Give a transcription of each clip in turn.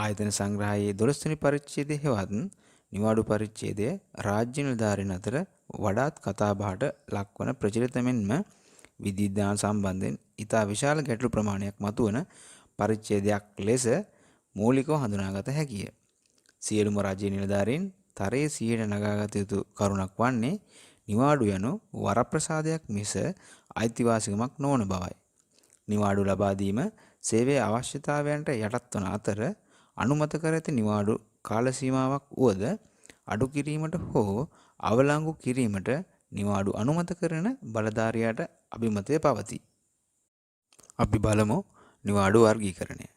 ආයතන සංග්‍රහයේ 12 වෙනි පරිච්ඡේදයේ හෙවත් නිවාඩු පරිච්ඡේදය රාජ්‍ය නිලධාරීන් අතර වඩාත් කතාබහට ලක්වන ප්‍රචලිත මෙන්ම විධිවිධාන සම්බන්ධයෙන් ඉතා විශාල ගැටලු ප්‍රමාණයක් මතුවන පරිච්ඡේදයක් ලෙස මූලිකව හඳුනාගත හැකිය. සියලුම රාජ්‍ය නිලධාරීන් තරයේ 100ට නගාගත යුතු කරුණක් වන්නේ නිවාඩු යනු වරප්‍රසාදයක් මිස අයිතිවාසිකමක් නොවන බවයි. නිවාඩු ලබා දීම සේවයේ අවශ්‍යතාවයන්ට යටත් වන අතර අනුමත කර ඇති නිවාඩු කාල සීමාවක් වුවද අඩු කිරීමට හෝ අවලංගු කිරීමට නිවාඩු අනුමත කරන බලධාරියාට අභිමතය පවතී. අපි බලමු නිවාඩු වර්ගීකරණය.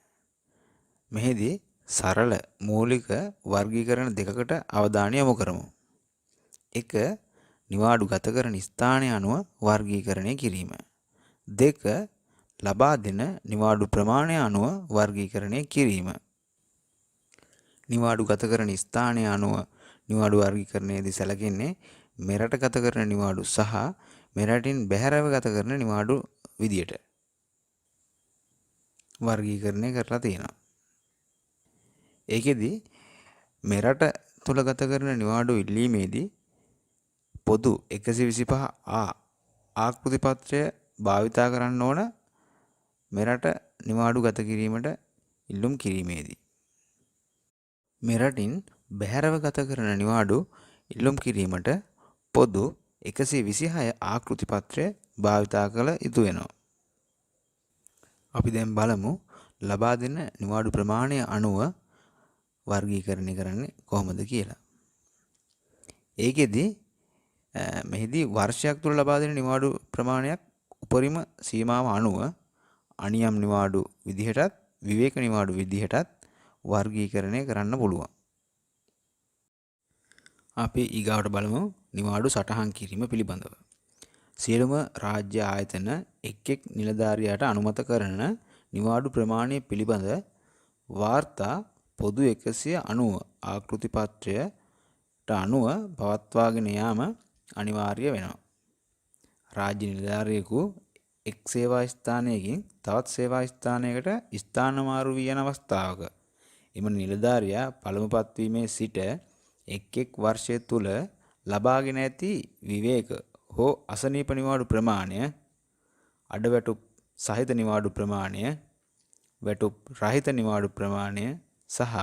මෙහිදී සරල මූලික වර්ගීකරණ දෙකකට අවධානය යොමු කරමු. 1. නිවාඩු ගත කරන ස්ථානය අනුව වර්ගීකරණය කිරීම. 2. ලබා දෙන නිවාඩු ප්‍රමාණය අනුව වර්ගීකරණය කිරීම. නිවාඩු ගත කරන ස්ථානය අනුව නිවාඩු වර්ගීකරණයේදී සැලකෙන්නේ මෙරට ගත කරන නිවාඩු සහ මෙරටින් බැහැරව ගත කරන නිවාඩු විදියට වර්ගීකරණය කරලා තියෙනවා. ඒකෙදි මෙරට තුල ගත කරන නිවාඩු ඉල්ලීමේදී පොදු 125 ආකෘති පත්‍රය භාවිතා කරන්න ඕන මෙරට නිවාඩු ගත කිරීමට ඉල්ලුම් කිරීමේදී. මෙරටින් බැහැරව ගත කරන නිවාඩු ඉල්ලුම් කිරීමට පොදු 126 ආකෘති පත්‍රය භාවිතා කළ යුතු වෙනවා. අපි දැන් බලමු ලබා දෙන නිවාඩු ප්‍රමාණය අනුව වර්ගීකරණය කරන්නේ කොහොමද කියලා. ඒකෙදි මෙහිදී වර්ෂයක් තුළ ලබා දෙන නිවාඩු ප්‍රමාණයක් උපරිම සීමාව අනුව අනියම් නිවාඩු විදිහටත් විවේක නිවාඩු විදිහටත් වර්ගීකරණය කරන්න පුළුවන්. අපි ඊගාවට බලමු නිවාඩු සටහන් කිරීම පිළිබඳව. සියලුම රාජ්‍ය ආයතන එක් නිලධාරියාට අනුමත කරන නිවාඩු ප්‍රමාණය පිළිබඳ වාර්තා පොදු 190 ආකෘති පත්‍රයට අනුව පවත්වාගෙන යාම අනිවාර්ය වෙනවා. රාජ්‍ය නිලධාරියෙකු එක් සේවා ස්ථානයකින් තවත් සේවා ස්ථානයකට ස්ථානමාරු වී යන අවස්ථාවක එම නිලධාරියා පළමුපත් වීමේ සිට එක් වර්ෂය තුල ලබාගෙන ඇති විවේක හෝ අසනීප නිවාඩු ප්‍රමාණය, අඩවැටුප් සහිත නිවාඩු ප්‍රමාණය, වැටුප් රහිත නිවාඩු ප්‍රමාණය සහ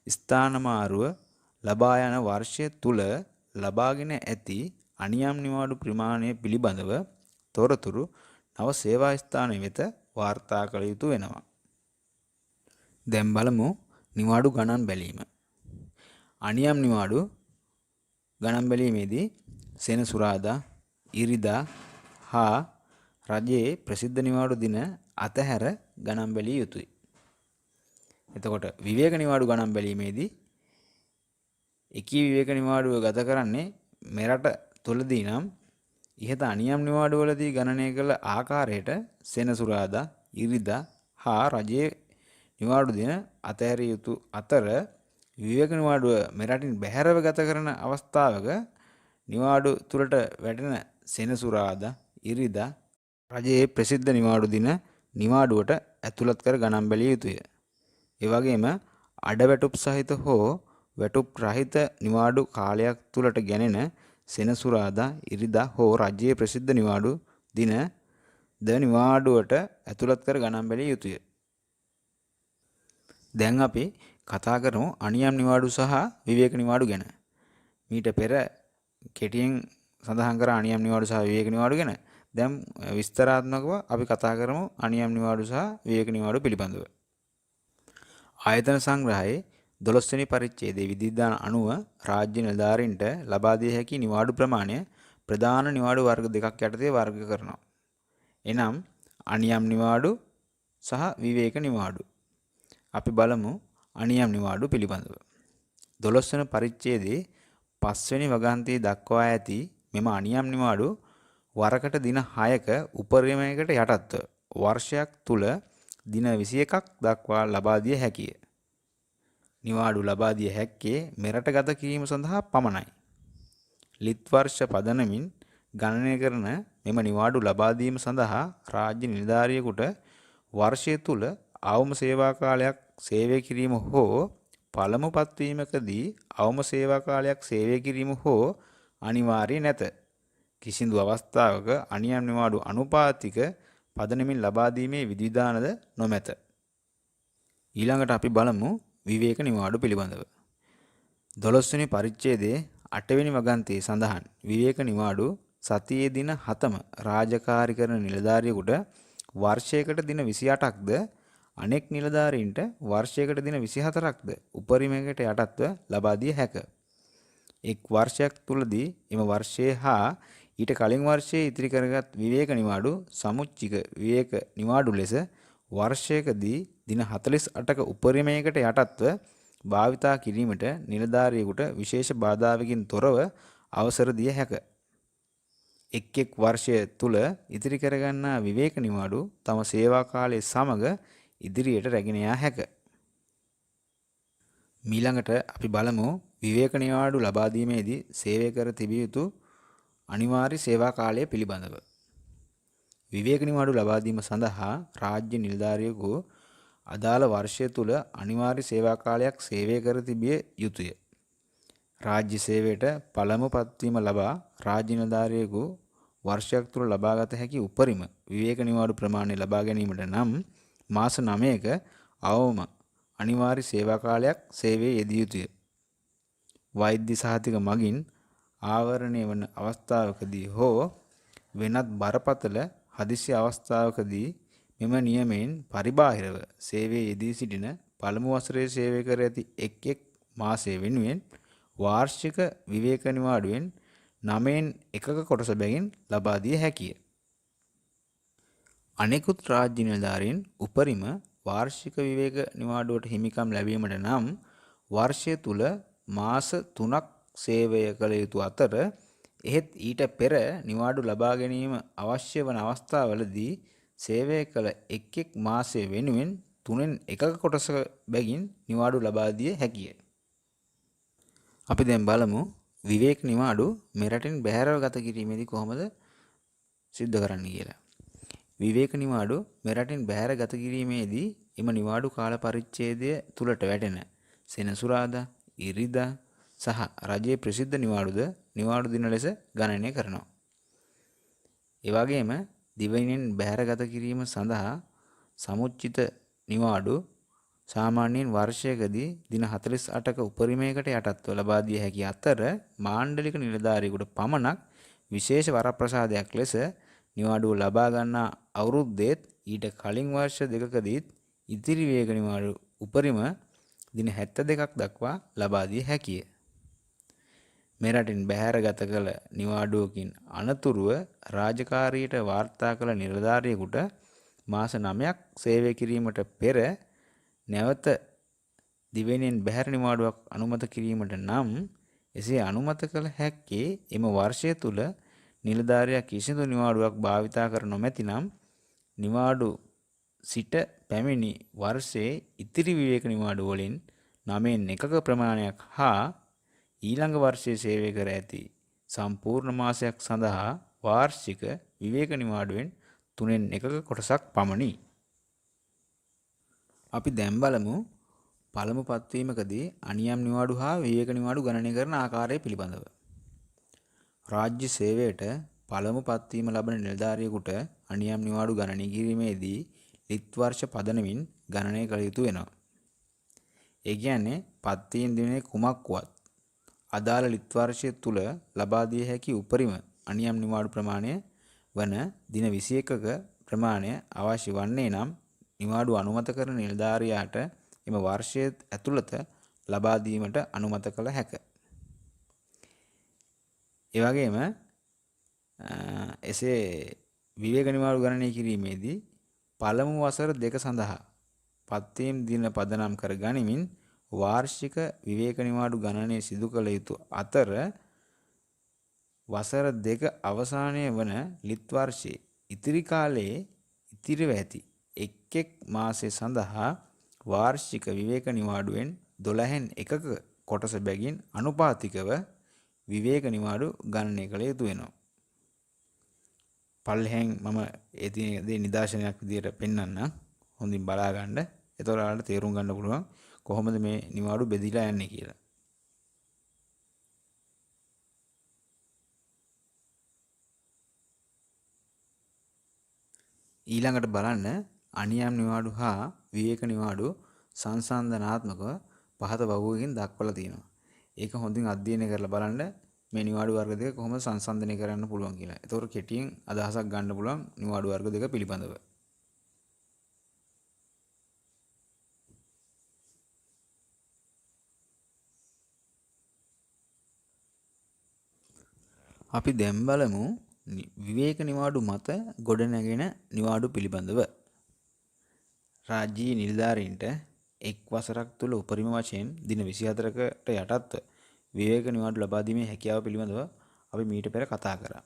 ස්ථානමාරුව ලබා යන වර්ෂය තුල ලබාගෙන ඇති අනියම් නිවාඩු ප්‍රමාණය පිළිබඳව තොරතුරු නව සේවා ස්ථානය වෙත වාර්තා කළ යුතු වෙනවා. දැන් බලමු නිවාඩු ගණන් බැලීම. අනියම් නිවාඩු ගණන් බැලීමේදී සෙනසුරාදා, ඉරිදා හා රජයේ ප්‍රසිද්ධ නිවාඩු දින අතහැර ගණන් බැලිය යුතුයි. එතකොට විවේක නිවාඩු ගණන් බැලීමේදී එකී විවේක නිවාඩුව ගත කරන්නේ මෙරට තුලදී නම් ඉහත අනියම් නිවාඩුවලදී ගණනය කළ ආකාරයට සෙනසුරාදා, ඉරිදා හා රජයේ නිවාඩු දින අතහැරිය යුතු අතර විවේක නිවාඩුව මෙරටින් බැහැරව ගත කරන අවස්ථාවක නිවාඩු තුලට වැටෙන සෙනසුරාදා, ඉරිදා රජයේ ප්‍රසිද්ධ නිවාඩු දින නිවාඩුවට ඇතුළත් කර ගණන් බැලිය යුතුය. ඒ වගේම අඩවැටුප් සහිත හෝ වැටුප් රහිත නිවාඩු කාලයක් තුලට ගැනෙන සෙනසුරාදා, ඉරිදා හෝ රජයේ ප්‍රසිද්ධ නිවාඩු දින ද නිවාඩුවට ඇතුළත් කර ගණන් බැලිය යුතුය. දැන් අපි කතා කරමු අනියම් නිවාඩු සහ විවේක නිවාඩු ගැන. මීට පෙර කෙටියෙන් සඳහන් කර අනියම් නිවාඩු සහ විවේක නිවාඩු ගැන. දැන් විස්තරාත්මකව අපි කතා කරමු අනියම් නිවාඩු සහ විවේක නිවාඩු පිළිබඳව. ආයතන සංග්‍රහයේ 12 වෙනි පරිච්ඡේදයේ විධිවිධාන අනුව රාජ්‍ය නිලධාරීන්ට ලබා දිය හැකි නිවාඩු ප්‍රමාණය ප්‍රධාන නිවාඩු වර්ග දෙකක් යටතේ වර්ග කරනවා. එනම් අනියම් නිවාඩු සහ විවේක නිවාඩු. අපි බලමු අනියම් නිවාඩු පිළිබඳව. 12 වන පරිච්ඡේදයේ 5 වෙනි වගන්තියේ දක්වා ඇති මෙම අනියම් නිවාඩු වරකට දින 6ක උපරිමයකට යටත්ව වර්ෂයක් තුල දින 21ක් දක්වා ලබා දිය හැකිය. නිවාඩු ලබා දිය හැක්කේ මෙරට ගත කිරීම සඳහා පමණයි. ලිත් වර්ෂ පදනමින් ගණනය කරන මෙම නිවාඩු ලබා දීම සඳහා රාජ්‍ය නිලධාරියෙකුට වර්ෂය තුල අවම සේවා කාලයක් සේවය කිරීම හෝ පළමු පත්වීමකදී අවම සේවා කාලයක් සේවය කිරීම හෝ අනිවාර්ය නැත. කිසිදු අවස්ථාවක අනියම් නිවාඩු අනුපාතික පදනමින් ලබා දීමේ විධිවිධානද නොමැත. ඊළඟට අපි බලමු විවේක නිවාඩු පිළිබඳව. 12 වෙනි පරිච්ඡේදයේ 8 වෙනි වගන්තියේ සඳහන් විවේක නිවාඩු සතියේ දින 7ම රාජකාරී කරන නිලධාරියෙකුට වර්ෂයකට දින 28ක්ද අනෙක් නිලධාරීන්ට වර්ෂයකට දින 24ක්ද උපරිමයකට යටත්ව ලබා දිය හැක. එක් වර්ෂයක් තුලදී එම වර්ෂයේ හා ඊට කලින් වර්ෂයේ ඉතිරි කරගත් විවේක නිවාඩු සමුච්චික විවේක නිවාඩු ලෙස වර්ෂයකදී දින 48ක උපරිමයකට යටත්ව භාවිතා කිරීමට නිලධාරියෙකුට විශේෂ බාධාවකින් තොරව අවසර දිය හැක. එක් එක් වර්ෂය තුල ඉතිරි කරගන්නා විවේක නිවාඩු තම සේවා කාලයේ සමග ඉදිරියට රැගෙන යා හැක. ඊළඟට අපි බලමු විවේක නිවාඩු ලබා දීමේදී සේවය කර තිබිය යුතු අනිවාර්ය සේවා කාලය පිළිබඳව. විවේක නිවාඩු ලබා දීම සඳහා රාජ්‍ය නිලධාරියෙකු අදාළ වර්ෂය තුල අනිවාර්ය සේවා කාලයක් සේවය කර තිබිය යුතුය. රාජ්‍ය සේවයට පළමු පත්වීම ලබා රාජ්‍ය නිලධාරියෙකු වර්ෂයක් තුල ලබාගත හැකි උපරිම විවේක නිවාඩු ප්‍රමාණය ලබා ගැනීමට නම් මාස 9ක අවම අනිවාර්ය සේවා කාලයක් සේවයේ යෙදිය යුතුය. වෛද්‍ය සහතික මගින් ආවරණය වන අවස්ථාවකදී හෝ වෙනත් බරපතල හදිසි අවස්ථාවකදී මෙම නියමයෙන් පරිබාහිරව සේවයේ යෙදී සිටින පළමු වසරේ සේවය කර ඇති එක් එක් මාසය වෙනුවෙන් වාර්ෂික විවේක නිවාඩුවෙන් 9න් එකක කොටස බැගින් ලබා දිය හැකිය. අනෙකුත් රාජ්‍ය නිලධාරීන් උපරිම වාර්ෂික විවේක නිවාඩුවට හිමිකම් ලැබීමට නම් වර්ෂය තුල මාස 3ක් සේවය කළ යුතු අතර එහෙත් ඊට පෙර නිවාඩු ලබා ගැනීම අවශ්‍ය වන අවස්ථාවලදී සේවය කළ එක් එක් මාසය වෙනුවෙන් 3න් එකක කොටසක බැගින් නිවාඩු ලබා දිය හැකිය. අපි දැන් බලමු විවේක නිවාඩු මෙරටින් බැහැරව ගත කිරීමේදී කොහොමද සිද්ධ කරන්නේ කියලා. විවේක නිවාඩු මෙරටින් බැහැර ගත කිරීමේදී එම නිවාඩු කාල පරිච්ඡේදය තුලට වැටෙන සෙනසුරාදා, ඉරිදා සහ රජයේ ප්‍රසිද්ධ නිවාඩුද නිවාඩු දින ලෙස ගණනය කරනවා. ඒ වගේම දිවයිනෙන් බැහැර ගත කිරීම සඳහා සමුච්චිත නිවාඩු සාමාන්‍යයෙන් වර්ෂයකදී දින 48ක උපරිමයකට යටත්ව ලබා දිය හැකි අතර මාණ්ඩලික නිලධාරියෙකුට පමණක් විශේෂ වරප්‍රසාදයක් ලෙස නිවාඩුව ලබා ගන්නා අවුරුද්දේත් ඊට කලින් වර්ෂ දෙකකදීත් ඉතිරි විවේක නිවාඩු උපරිම දින 72ක් දක්වා ලබා දිය හැකිය. මෙරටින් බැහැර ගත කළ නිවාඩුවකින් අනතුරුව රාජකාරියට වාර්තා කළ නිලධාරියෙකුට මාස 9ක් සේවය කිරීමට පෙර නැවත දිවයිනෙන් බැහැර නිවාඩුවක් අනුමත කිරීමට නම් එසේ අනුමත කළ හැක්කේ එම වර්ෂය තුල නිලධාරියා කිසිදු නිවාඩුවක් භාවිතා කර නොමැති නම් නිවාඩු සිට පැමිණි වර්ෂයේ ඉතිරි විවේක නිවාඩු වලින් 9න් එකක ප්‍රමාණයක් හා ඊළඟ වර්ෂයේ සේවය කර ඇති සම්පූර්ණ මාසයක් සඳහා වාර්ෂික විවේක නිවාඩුවෙන් 3න් එකක කොටසක් පමණි. අපි දැන් බලමු පළමු පත්වීමකදී අනියම් නිවාඩු හා විවේක නිවාඩු ගණනය කරන ආකාරය පිළිබඳව. රාජ්‍ය සේවයට පළමු පත්වීම ලබන නිලධාරියෙකුට අනියම් නිවාඩු ගණනය කිරීමේදී ලිත් වර්ෂ පදනමින් ගණනය කළ යුතු වෙනවා. ඒ කියන්නේ පත්වීම් දිනයේ කුමක් වුවත් අදාළ ලිත් වර්ෂය තුල ලබා දිය හැකි උපරිම අනියම් නිවාඩු ප්‍රමාණය වන දින 21ක ප්‍රමාණය අවශ්‍ය වන්නේ නම් නිවාඩු අනුමත කරන නිලධාරියාට එම වර්ෂය ඇතුළත ලබා දීමට අනුමත කළ හැක. ඒ වගේම එසේ විවේක නිවාඩු ගණනය කිරීමේදී පළමු වසර දෙක සඳහා පත්වීම් දින පදනම් කර ගනිමින් වාර්ෂික විවේක නිවාඩු ගණනය සිදු කළ යුතු අතර වසර දෙක අවසානය වන ලිත් වර්ෂයේ ඉතිරි කාලයේ ඉතිරිව ඇති එක් එක් මාසය සඳහා වාර්ෂික විවේක නිවාඩුවෙන් 12න් එකක කොටස බැගින් අනුපාතිකව විවේක නිවාඩු ගණනය කළ යුතු වෙනවා. පල්ලෙහෙන් මම ඒ නිදර්ශනයක් විදියට පෙන්වන්නම්. හොඳින් බලා ගන්න. එතකොට ඔයාලට තේරුම් ගන්න පුළුවන් කොහොමද මේ නිවාඩු බෙදීලා යන්නේ කියලා. ඊළඟට බලන්න අනියම් නිවාඩු හා විවේක නිවාඩු සංසන්දනාත්මකව පහත වගුවකින් දක්වලා තියෙනවා. ඒක හොඳින් අධ්‍යයනය කරලා බලන්න මේ නිවාඩු වර්ග දෙක කොහොමද සංසන්දනය කරන්න පුළුවන් කියලා. එතකොට කෙටියෙන් අදහසක් ගන්න පුළුවන් නිවාඩු වර්ග දෙක පිළිබඳව. අපි දැන් බලමු විවේක නිවාඩු මත ගොඩනැගෙන නිවාඩු පිළිබඳව. රාජ්‍යීය නිලධාරීන්ට එක් වසරක් තුළ උපරිම වශයෙන් දින 24කට යටත්ව විවේක නිවාඩු ලබා දීමේ හැකියාව පිළිබඳව අපි මීට පෙර කතා කරා.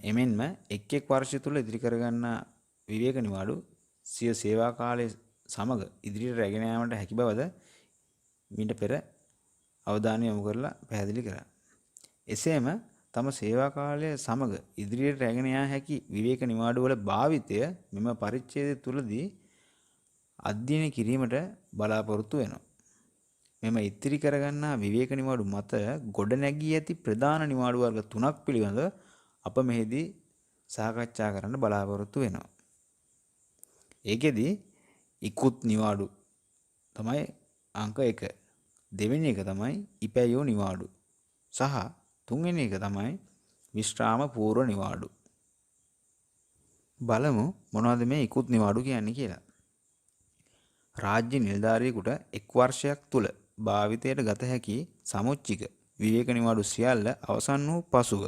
එමෙන්ම එක් එක් වර්ෂය තුළ ඉදිරි කරගන්නා විවේක නිවාඩු සිය සේවා කාලය සමග ඉදිරියට රැගෙන යාමට හැකි බවද මීට පෙර අවධානය යොමු කරලා පැහැදිලි කරා. එසේම තම සේවා කාලය සමග ඉදිරියට රැගෙන යා හැකි විවේක නිවාඩු වල භාවිතය මෙම පරිච්ඡේදය තුලදී අධ්‍යයනය කිරීමට බලාපොරොත්තු වෙනවා. මෙම ඉතිරි කරගන්නා විවේක නිවාඩු මත ගොඩ නැගී ඇති ප්‍රධාන නිවාඩු වර්ග 3ක් පිළිබඳව අප මෙහිදී සාකච්ඡා කරන්න බලාපොරොත්තු වෙනවා. ඒකෙදි ඉක්ුත් නිවාඩු තමයි අංක 1. දෙවෙනි එක තමයි ඉපැයෝ නිවාඩු. සහ තුන්වෙනි එක තමයි විශ්‍රාම පූර්ව නිවාඩු. බලමු මොනවද මේ ඉක්ුත් නිවාඩු කියන්නේ කියලා. රාජ්‍ය නිලධාරියෙකුට එක් වර්ෂයක් තුල භාවිතයට ගත හැකි සමුච්චික විවේක නිවාඩු සියල්ල අවසන් වූ පසුව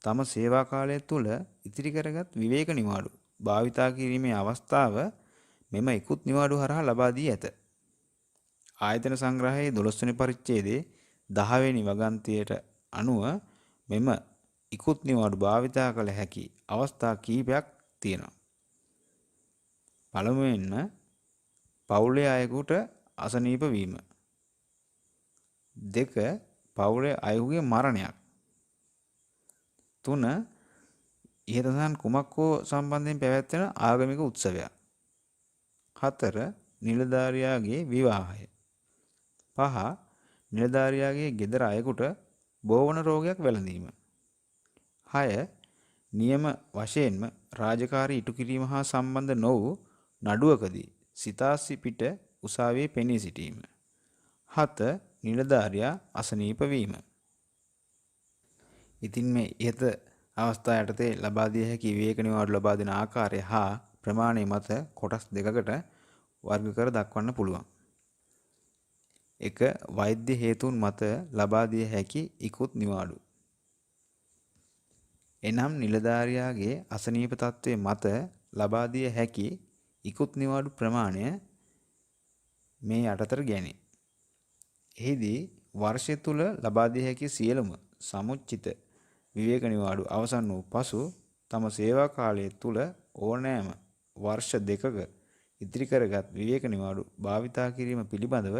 තම සේවා කාලය තුල ඉතිරි කරගත් විවේක නිවාඩු භාවිතා කිරීමේ අවස්ථාව මෙම ඉක්ුත් නිවාඩු හරහා ලබා දී ඇත. ආයතන සංග්‍රහයේ 12 වෙනි පරිච්ඡේදයේ 10 වෙනි වගන්තියට අනුව මෙම ඉක්ුත් නිවාඩු භාවිතා කළ හැකි අවස්ථා කිහිපයක් තියෙනවා. පළමුවෙන්ම පවුලේ අයෙකුට අසනීප වීම. 2. පවුලේ අයෙකුගේ මරණයක්. 3. ඉහත සඳහන් කුමක් හෝ සම්බන්ධයෙන් පැවැත්වෙන ආගමික උත්සවයක්. 4. නිලධාරියාගේ විවාහය. 5. නිලධාරියාගේ ගෙදර අයෙකුට බෝවන රෝගයක් වැළඳීම. 6. නියම වශයෙන්ම රාජකාරී ඉටු කිරීම හා සම්බන්ධ නො වූ නඩුවකදී සිතාසි පිට උසාවියේ පෙනී සිටීම. 7. නිලධාරියා අසනීප වීම. ඉතින් මේ ඉහත අවස්ථා යටතේ ලබා දිය හැකි විවේක නිවාඩු ලබා දෙන ආකාරය හා ප්‍රමාණය මත කොටස් දෙකකට වර්ග කර දක්වන්න පුළුවන්. 1. වෛද්‍ය හේතුන් මත ලබා දිය හැකි ඉක්ුත් නිවාඩු. එනම් නිලධාරියාගේ අසනීප තත්ත්වයේ මත ලබා දිය හැකි ඉක්ුත් නිවාඩු ප්‍රමාණය මේ යටතට ගැනේ. එහිදී වර්ෂය තුල ලබා දිය හැකි සියලුම සමුච්චිත විවේක නිවාඩු අවසන් වූ පසු තම සේවා කාලය තුල ඕනෑම වර්ෂ දෙකක ඉදිරි කරගත් විවේක නිවාඩු භාවිතා කිරීම පිළිබඳව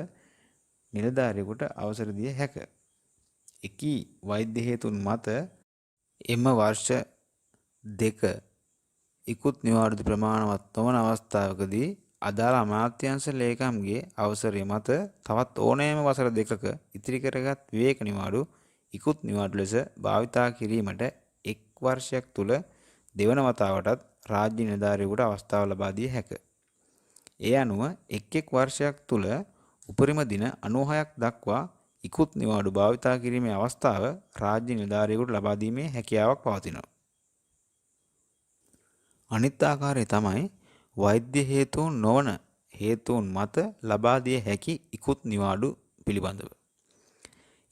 නිලධාරියෙකුට අවසර දිය හැක. එකී වෛද්‍ය හේතුන් මත එම වර්ෂ දෙක ඉක්ුත් නිවාඩු ප්‍රමාණවත් නොවන අවස්ථාවකදී අදාළ අමාත්‍යාංශ ලේකම්ගේ අවසරය මත තවත් ඕනෑම වසර දෙකක ඉතිරි කරගත් විවේක නිවාඩු ඉක්ුත් නිවාඩු ලෙස භාවිතා කිරීමට එක් වර්ෂයක් තුල දෙවන වතාවටත් රාජ්‍ය නිලධාරියෙකුට අවස්ථාව ලබා දිය හැක. ඒ අනුව එක් එක් වර්ෂයක් තුල උපරිම දින 96ක් දක්වා ඉක්ුත් නිවාඩු භාවිතා කිරීමේ අවස්ථාව රාජ්‍ය නිලධාරියෙකුට ලබා දීමේ හැකියාවක් පවතිනවා. අනිත් ආකාරය තමයි වෛද්‍ය හේතුන් නොවන හේතුන් මත ලබා දිය හැකි ඉක්ුත් නිවාඩු පිළිබඳව.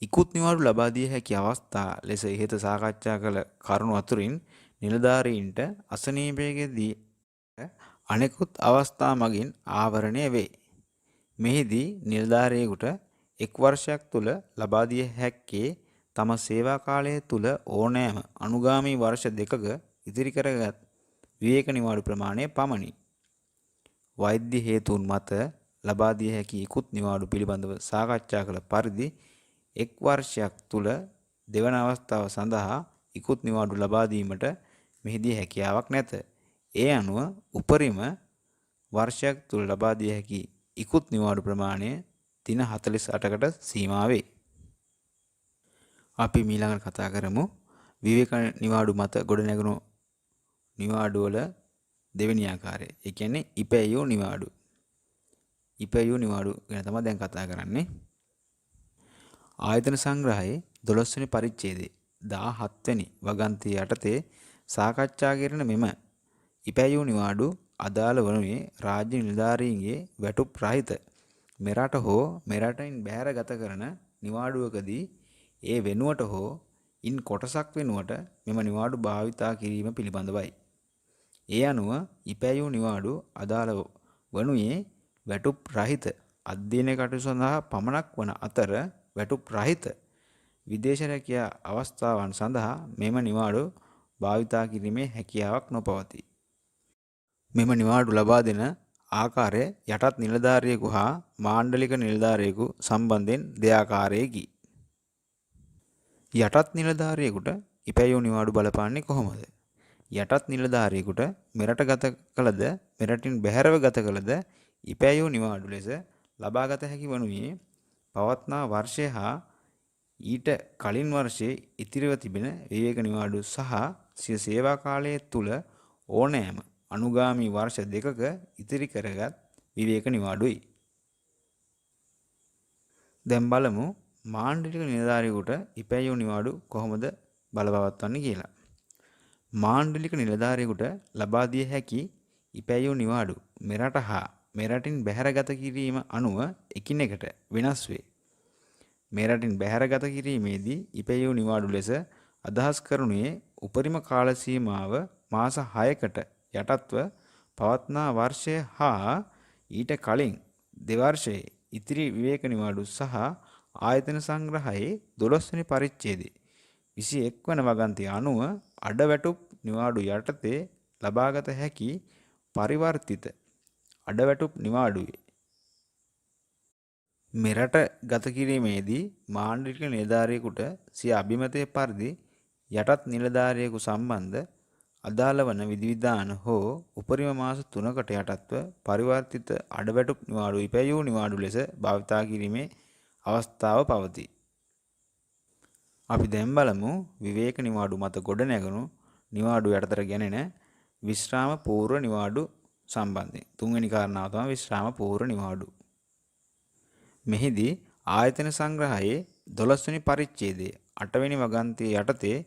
ඉක්ුත් නිවාඩු ලබා දිය හැකි අවස්ථා ලෙස ඉහත සාකච්ඡා කළ කරුණු අතුරින් නිලධාරීන්ට අසනීපයේදී අනෙකුත් අවස්ථා මගින් ආවරණය වේ. මෙහිදී නිලධාරියෙකුට එක් වර්ෂයක් තුල ලබා දිය හැක්කේ තම සේවා කාලය තුල ඕනෑම අනුගාමී වර්ෂ දෙකක ඉදිරි කරගත් විවේක නිවාඩු ප්‍රමාණය පමණි. වෛද්‍ය හේතුන් මත ලබා දිය හැකි ඉක්ුත් නිවාඩු පිළිබඳව සාකච්ඡා කළ පරිදි එක් වර්ෂයක් තුල දෙවන අවස්ථාව සඳහා ඉක්ුත් නිවාඩු ලබා දීමට මෙහිදී හැකියාවක් නැත. ඒ අනුව උපරිම වර්ෂයක් තුළ ලබා දිය හැකි ඉකුත් නිවාඩු ප්‍රමාණය දින 48කට සීමා වේ. අපි ඊළඟට කතා කරමු විවේක නිවාඩු මත ගොඩනැගුණු නිවාඩු වල දෙවෙනි ආකාරය. ඒ කියන්නේ ඉපැයූ නිවාඩු. ඉපැයූ නිවාඩු ගැන තමයි දැන් කතා කරන්නේ. ආයතන සංග්‍රහයේ 12 වෙනි පරිච්ඡේදයේ 17 වෙනි වගන්තිය යටතේ සාකච්ඡා කෙරෙන මෙම ඉපැයූ නිවාඩු අදාළ වනුයේ රාජ්‍ය නිලධාරීන්ගේ වැටුප් රහිත මෙරට හෝ මෙරටින් බැහැර ගත කරන නිවාඩුවකදී ඒ වෙනුවට හෝ ඉන් කොටසක් වෙනුවට මෙම නිවාඩු භාවිතා කිරීම පිළිබඳවයි. ඒ අනුව ඉපැයූ නිවාඩු අදාළ වනුයේ වැටුප් රහිත අධ්‍යයන කටයුතු සඳහා පමණක් වන අතර වැටුප් රහිත විදේශ රැකියා අවස්ථාවන් සඳහා මෙම නිවාඩු භාවිතා කිරීමේ හැකියාවක් නොපවතී. මෙම නිවාඩු ලබා දෙන ආකාරය යටත් නිලධාරියෙකු හා මාණ්ඩලික නිලධාරියෙකු සම්බන්ධයෙන් දෙආකාරයකි. යටත් නිලධාරියෙකුට ඉපැයූ නිවාඩු බලපාන්නේ කොහොමද? යටත් නිලධාරියෙකුට මෙරට ගත කළද මෙරටින් බැහැරව ගත කළද ඉපැයූ නිවාඩු ලෙස ලබාගත හැකි වනුයේ පවත්නා වර්ෂය හා ඊට කලින් වර්ෂයේ ඉතිරිව තිබෙන විවේක නිවාඩු සහ සිය සේවා කාලය තුළ ඕනෑම අනුගාමී වර්ෂ දෙකක ඉතිරි කරගත් විවේක නිවාඩුයි. දැන් බලමු මාණ්ඩලික නිලධාරියෙකුට ඉපැයූ නිවාඩු කොහොමද බලපවත්වන්නේ කියලා. මාණ්ඩලික නිලධාරියෙකුට ලබා දිය හැකි ඉපැයූ නිවාඩු මෙරට හා මෙරටින් බැහැර ගත කිරීම අනුව එකිනෙකට වෙනස් වේ. මෙරටින් බැහැර ගත කිරීමේදී ඉපැයූ නිවාඩු ලෙස අදහස් කරනුයේ උපරිම කාල සීමාව මාස 6කට යටත්ව පවත්නා වර්ෂය හා ඊට කලින් දෙවර්ෂයේ ඉතිරි විවේක නිවාඩු සහ ආයතන සංග්‍රහයේ 12 වෙනි පරිච්ඡේදයේ 21 වන වගන්තිය අනුව අඩවැටුප් නිවාඩු යටතේ ලබාගත හැකි පරිවර්තිත අඩවැටුප් නිවාඩුවේ මෙරට ගත කිරීමේදී මාණ්ඩලික නිලධාරියෙකුට සිය අභිමතය පරිදි යටත් නිලධාරියෙකු සම්බන්ධ අදාළ වන විධිවිධාන හෝ උපරිම මාස 3කට යටත්ව පරිවර්තිත අඩවැටුප් නිවාඩු ඉපැයූ නිවාඩු ලෙස භාවිතා කිරීමේ අවස්ථාව පවතී. අපි දැන් බලමු විවේක නිවාඩු මත ගොඩනැගුණු නිවාඩු යටතට ගැනෙන විශ්‍රාම පූර්ව නිවාඩු සම්බන්ධයෙන්. තුන්වෙනි කාරණාව තමයි විශ්‍රාම පූර්ව නිවාඩු. මෙහිදී ආයතන සංග්‍රහයේ 12 වෙනි පරිච්ඡේදයේ 8 වෙනි වගන්තිය යටතේ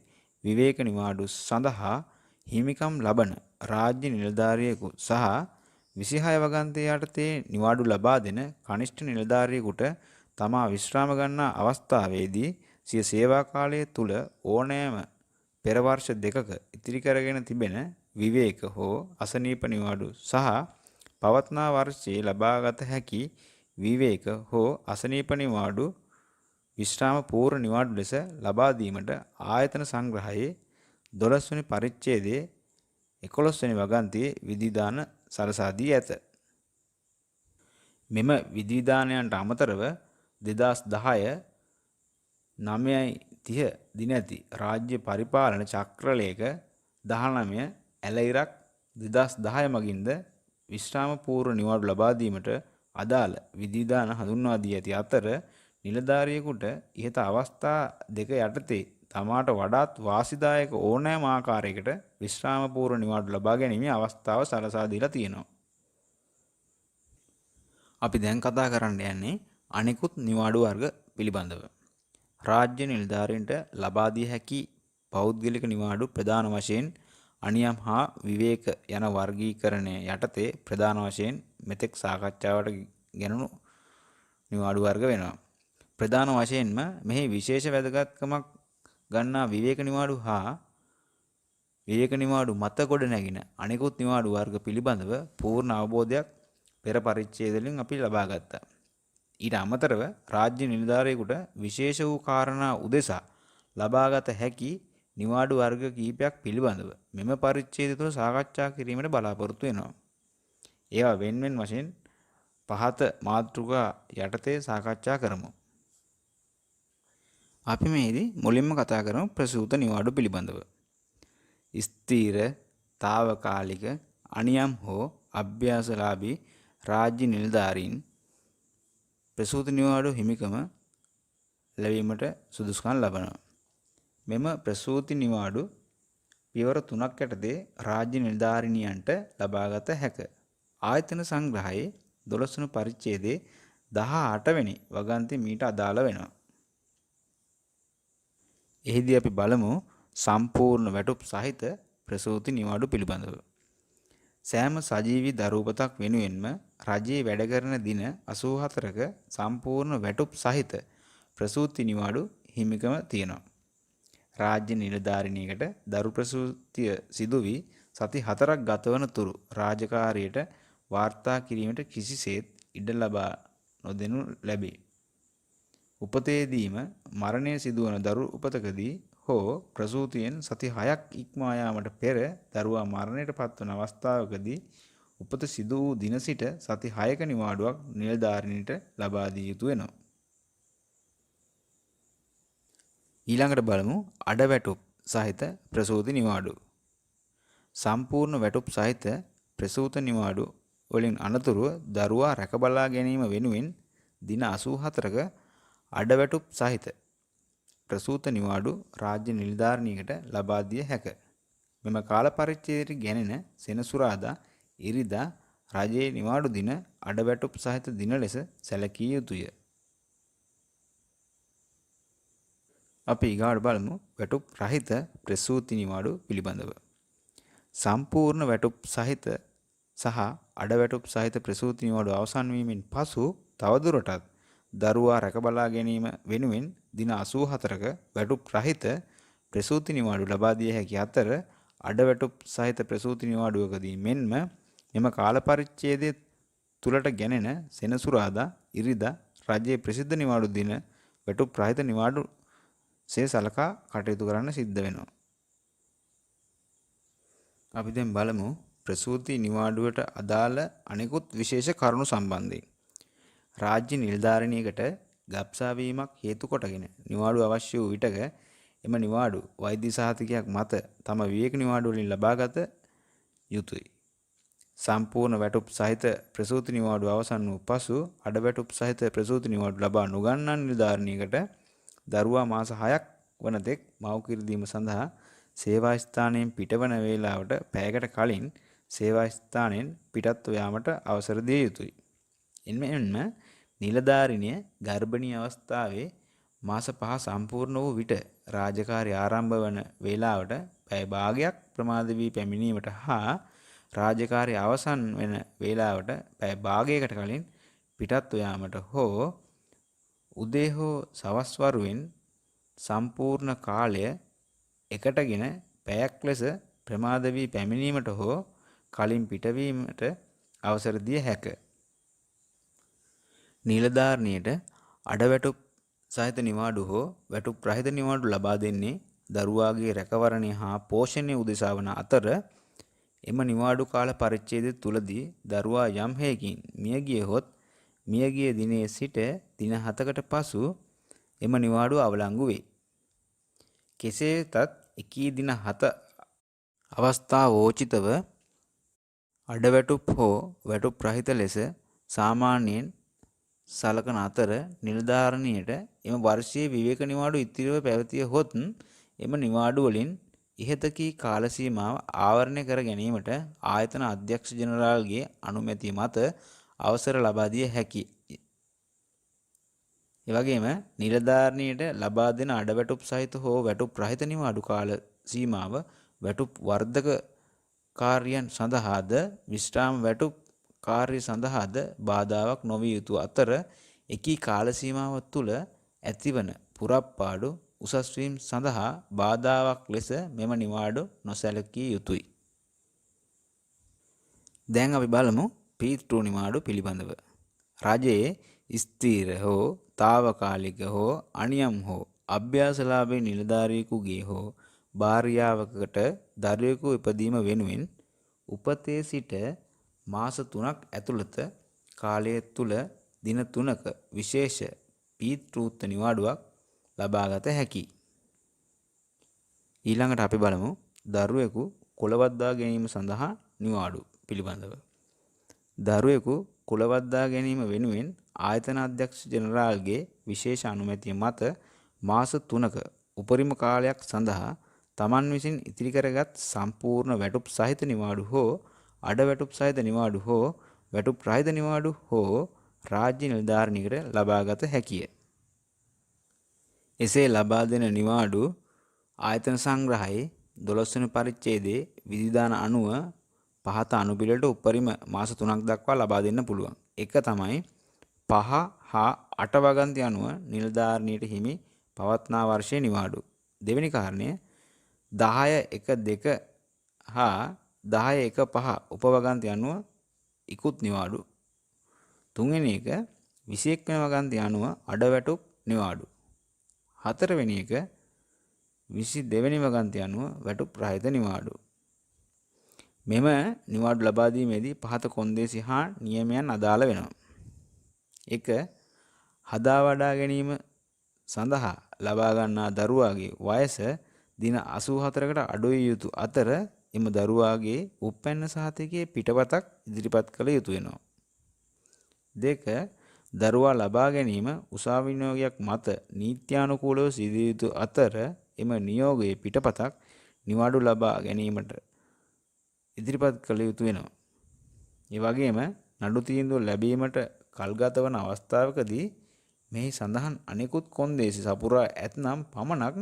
විවේක නිවාඩු සඳහා හිමිකම් ලබන රාජ්‍ය නිලධාරියෙකු සහ 26 වගන්තිය යටතේ නිවාඩු ලබා දෙන කනිෂ්ඨ නිලධාරියෙකුට තමා විශ්‍රාම ගන්නා අවස්ථාවේදී සිය සේවා කාලය තුල ඕනෑම පෙර වර්ෂ දෙකක ඉතිරි කරගෙන තිබෙන විවේක හෝ අසනීප නිවාඩු සහ පවත්නා වර්ෂයේ ලබාගත හැකි විවේක හෝ අසනීප නිවාඩු විශ්‍රාම පූර්ව නිවාඩු ලෙස ලබා දීමට ආයතන සංග්‍රහයේ 12 වෙනි පරිච්ඡේදයේ 11 වෙනි වගන්තියේ විධිදාන සලසා දී ඇත. මෙම විධිවිධානයන්ට අමතරව 2010 9:30 දිනැති රාජ්‍ය පරිපාලන චක්‍රලේඛ 19 ඇලයිරක් 2010 මගින්ද විශ්‍රාම පූර්ව නිවාඩු ලබා දීමට අදාළ විධිවිධාන හඳුන්වා දී ඇති අතර නිලධාරියෙකුට ඉහත අවස්ථා දෙක යටතේ තමාට වඩාත් වාසිදායක ඕනෑම ආකාරයකට විශ්‍රාම පූර්ව නිවාඩු ලබා ගැනීමේ අවස්ථාව සලසා දීලා තියෙනවා. අපි දැන් කතා කරන්න යන්නේ අනෙකුත් නිවාඩු වර්ග පිළිබඳව. රාජ්‍ය නිලධාරීන්ට ලබා දිය හැකි පෞද්ගලික නිවාඩු ප්‍රධාන වශයෙන් අනියම් හා විවේක යන වර්ගීකරණය යටතේ ප්‍රධාන වශයෙන් මෙතෙක් සාකච්ඡාවට ගැනුණු නිවාඩු වර්ග වෙනවා. ප්‍රධාන වශයෙන්ම මෙහි විශේෂ වැදගත්කමක් ගන්නා විවේක නිවාඩු හා විවේක නිවාඩු මත ගොඩ නැගින අනෙකුත් නිවාඩු වර්ග පිළිබඳව පූර්ණ අවබෝධයක් පෙර පරිච්ඡේදවලින් අපි ලබා ගත්තා. ඊට අමතරව රාජ්‍ය නිලධාරියෙකුට විශේෂ වූ කාරණා උදෙසා ලබාගත හැකි නිවාඩු වර්ග කිහිපයක් පිළිබඳව මෙම පරිච්ඡේදය තුළ සාකච්ඡා කිරීමට බලාපොරොත්තු වෙනවා. ඒවා වෙන්වෙන් වශයෙන් පහත මාතෘකා යටතේ සාකච්ඡා කරමු. අපි මේදී මුලින්ම කතා කරමු ප්‍රසූත නිවාඩු පිළිබඳව. ස්ථීර, తాවකාලික, අනියම් හෝ අභ්‍යාසලාභී රාජ්‍ය නිලධාරීන් ප්‍රසූති නිවාඩු හිමිකම ලැබීමට සුදුසුකම් ලබනවා. මෙම ප්‍රසූති නිවාඩු පියවර 3ක් යටතේ රාජ්‍ය නිලධාරිනියන්ට ලබාගත හැක. ආයතන සංග්‍රහයේ 12 වන පරිච්ඡේදයේ 18 වෙනි වගන්ති මීට අදාළ වෙනවා. එහිදී අපි බලමු සම්පූර්ණ වැටුප් සහිත ප්‍රසූති නිවාඩු පිළිබඳව. සෑම සජීවී දරුවපතක් වෙනුවෙන්ම රජයේ වැඩ කරන දින 84ක සම්පූර්ණ වැටුප් සහිත ප්‍රසූති නිවාඩු හිමිකම තියෙනවා. රාජ්‍ය නිලධාරිනියකට දරු ප්‍රසූතිය සිදු වී සති 4ක් ගතවන තුරු රාජකාරියට වාර්තා කිරීමට කිසිසේත් ඉඩ ලබා නොදෙනු ලැබේ. උපතේදීම මරණය සිදුවන දරු උපතකදී හෝ ප්‍රසූතියෙන් සති 6ක් ඉක්මවා යාමට පෙර දරුවා මරණයට පත්වන අවස්ථාවකදී උපත සිදු වූ දින සිට සති 6ක නිවාඩුවක් නිලධාරිනියට ලබා දිය යුතු වෙනවා. ඊළඟට බලමු අඩවැටුප් සහිත ප්‍රසූති නිවාඩු. සම්පූර්ණ වැටුප් සහිත ප්‍රසූත නිවාඩු වලින් අනතුරුව දරුවා රැකබලා ගැනීම වෙනුවෙන් දින 84ක අඩවැටුප් සහිත ප්‍රසූත නිවාඩු රාජ්‍ය නිලධාරිනියකට ලබා දිය හැක. මෙම කාල පරිච්ඡේදයට ගැනෙන සෙනසුරාදා ඉරිදා රජයේ නිවාඩු දින අඩවැටුප් සහිත දින ලෙස සැලකිය යුතුය. අපි ඊගාට බලමු වැටුප් රහිත ප්‍රසූති නිවාඩු පිළිබඳව. සම්පූර්ණ වැටුප් සහිත සහ අඩවැටුප් සහිත ප්‍රසූති නිවාඩු අවසන් වීමෙන් පසු තවදුරටත් දරුවා රැකබලා ගැනීම වෙනුවෙන් දින 84ක වැටුප් රහිත ප්‍රසූති නිවාඩු ලබා දිය හැකි අතර අඩවැටුප් සහිත ප්‍රසූති නිවාඩුවකදී මෙන්ම එම කාල පරිච්ඡේදයේ තුලට ගැනෙන සෙනසුරාදා ඉරිදා රජයේ ප්‍රසිද්ධ නිවාඩු දින වැටුප් රහිත නිවාඩු සේ සලකා කටයුතු කරන්න සිද්ධ වෙනවා. අපි දැන් බලමු ප්‍රසූති නිවාඩුවට අදාළ අනෙකුත් විශේෂ කරුණු සම්බන්ධයෙන්. රාජ්‍ය නිලධාරිනියකට ගබ්සා වීමක් හේතු කොටගෙන නිවාඩු අවශ්‍ය වූ විටක එම නිවාඩු වෛද්‍ය සහතිකයක් මත තම විවේක නිවාඩු වලින් ලබාගත යුතුය. සම්පූර්ණ වැටුප් සහිත ප්‍රසූති නිවාඩු අවසන් වූ පසු අඩවැටුප් සහිත ප්‍රසූති නිවාඩු ලබා නොගන්නා නිලධාරිනියකට දරුවා මාස 6ක් වන තෙක් මව් කිරි දීම සඳහා සේවා ස්ථානයෙන් පිටවන වේලාවට පැයකට කලින් සේවා ස්ථානයෙන් පිටත්ව යාමට අවසර දිය යුතුය. එන්නෙම නිලධාරිනිය ගර්භණී අවස්ථාවේ මාස 5 සම්පූර්ණ වූ විට රාජකාරී ආරම්භ වන වේලාවට පැය භාගයක් ප්‍රමාද වී පැමිණීමට හා රාජකාරී අවසන් වෙන වේලාවට පැය භාගයකට කලින් පිටත්ව යාමට හෝ උදේ හෝ සවස් වරුවෙන් සම්පූර්ණ කාලය එකටගෙන පැයක් ලෙස ප්‍රමාද වී පැමිණීමට හෝ කලින් පිටවීමට අවසර දිය හැක. නිලධාරිනියට අඩවැටුප් සහිත නිවාඩු හෝ වැටුප් රහිත නිවාඩු ලබා දෙන්නේ දරුවාගේ රැකවරණය හා පෝෂණය උදෙසා වන අතර එම නිවාඩු කාල පරිච්ඡේදය තුලදී දරුවා යම් හේකින් මිය ගියහොත් මියගිය දිනේ සිට දින 7කට පසු එම නිවාඩුව අවලංගු වේ. කෙසේ වෙතත් එකී දින 7 අවස්ථාවෝචිතව අඩවැටුප් හෝ වැටුප් රහිත ලෙස සාමාන්‍යයෙන් සලකන අතර නිලධාරිනියට එම වර්ෂයේ විවේක නිවාඩු ඉතිරිව පැවතියහොත් එම නිවාඩු වලින් ඉහත කී කාල සීමාව ආවරණය කර ගැනීමට ආයතන අධ්‍යක්ෂ ජෙනරාල්ගේ අනුමැතිය මත අවසර ලබා දිය හැකිය. එවැගේම නිලධාරිනියට ලබා දෙන අඩවැටුප් සහිත හෝ වැටුප් රහිත නිවාඩු කාල සීමාව වැටුප් වර්ධක කාර්යයන් සඳහාද විශ්‍රාම වැටුප් කාර්ය සඳහාද බාධාවක් නොවිය යුතු අතර එකී කාල සීමාව තුළ ඇතිවන පුරප්පාඩු උසස් වීම සඳහා බාධාවක් ලෙස මෙම නිවාඩු නොසැලකිය යුතුය. දැන් අපි බලමු පීතෘ නිවාඩු පිළිබඳව. රජයේ ස්ථීර හෝ తాවකාලික හෝ අනියම් හෝ අභ්‍යාසලාභී නිලධාරියෙකුගේ හෝ භාර්යාවකට දරුවෙකු ඉපදීම වෙනුවෙන් උපතේ සිට මාස 3ක් ඇතුළත කාලය තුල දින 3ක විශේෂ පීතෘත්ව නිවාඩුවක් ලබාගත හැකියි. ඊළඟට අපි බලමු දරුවෙකු කොළවද්දා ගැනීම සඳහා නිවාඩු පිළිබඳව. දරුවෙකු කුලවද්දා ගැනීම වෙනුවෙන් ආයතන අධ්‍යක්ෂ ජෙනරාල්ගේ විශේෂ අනුමැතිය මත මාස 3ක උපරිම කාලයක් සඳහා තමන් විසින් ඉතිරි කරගත් සම්පූර්ණ වැටුප් සහිත නිවාඩු හෝ අඩ වැටුප් සහිත නිවාඩු හෝ වැටුප් රහිත නිවාඩු හෝ රාජ්‍ය නිලධාරිනියකට ලබාගත හැකිය. එසේ ලබා දෙන නිවාඩු ආයතන සංග්‍රහයේ 12 වෙනි පරිච්ඡේදයේ විධිදාන අනුව පහත අනුපිළිවෙලට උපරිම මාස 3ක් දක්වා ලබා දෙන්න පුළුවන්. එක තමයි 5 හා 8 වගන්ති අනුව නිලධාරිනියට හිමි පවත්නා වර්ෂයේ නිවාඩු. දෙවෙනි කාරණය 10.1.2 හා 10.1.5 උපවගන්ති අනුව ඉකුත් නිවාඩු. තුන්වෙනි එක 21 වෙනි වගන්ති අනුව අඩවැටුප් නිවාඩු. හතරවෙනි එක 22 වෙනි වගන්ති අනුව වැටුප් රහිත නිවාඩු. මෙම නිවාඩු ලබා දීමේදී පහත කොන්දේසි හා නියමයන් අදාළ වෙනවා. 1. හදා වඩා ගැනීම සඳහා ලබා ගන්නා දරුවාගේ වයස දින 84කට අඩු විය යුතු අතර එම දරුවාගේ උපැන්න සහතිකයේ පිටපතක් ඉදිරිපත් කළ යුතු වෙනවා. 2. දරුවා ලබා ගැනීම උසාවි නියෝගයක් මත නීත්‍යානුකූලව සිදුවිය යුතු අතර එම නියෝගයේ පිටපතක් නිවාඩු ලබා ගැනීමට ඉදිරිපත් කළ යුතු වෙනවා. ඒ වගේම නඩු තීන්දුව ලැබීමට කල්ගත වන අවස්ථාවකදී මෙහි සඳහන් අනෙකුත් කොන්දේසි සපුරා ඇතනම් පමණක්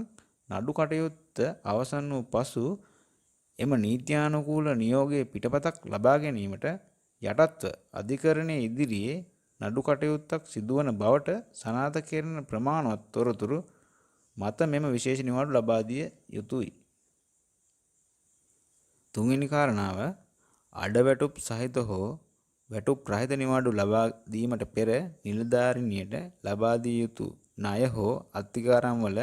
නඩු කටයුත්ත අවසන් වූ පසු එම නීත්‍යානුකූල නියෝගයේ පිටපතක් ලබා ගැනීමට යටත්ව අධිකරණයේ ඉදිරියේ නඩු කටයුත්තක් සිදුවන බවට සනාථ කෙරෙන ප්‍රමාණවත් තොරතුරු මත මෙම විශේෂ නිවාඩු ලබා දිය යුතුයි. තුන්වෙනි කාරණාව අඩවැටුප් සහිත හෝ වැටුප් රහිත නිවාඩු ලබා දීමට පෙර නිලධාරිනියට ලබා දිය යුතු ණය හෝ අත්තිකාරම් වල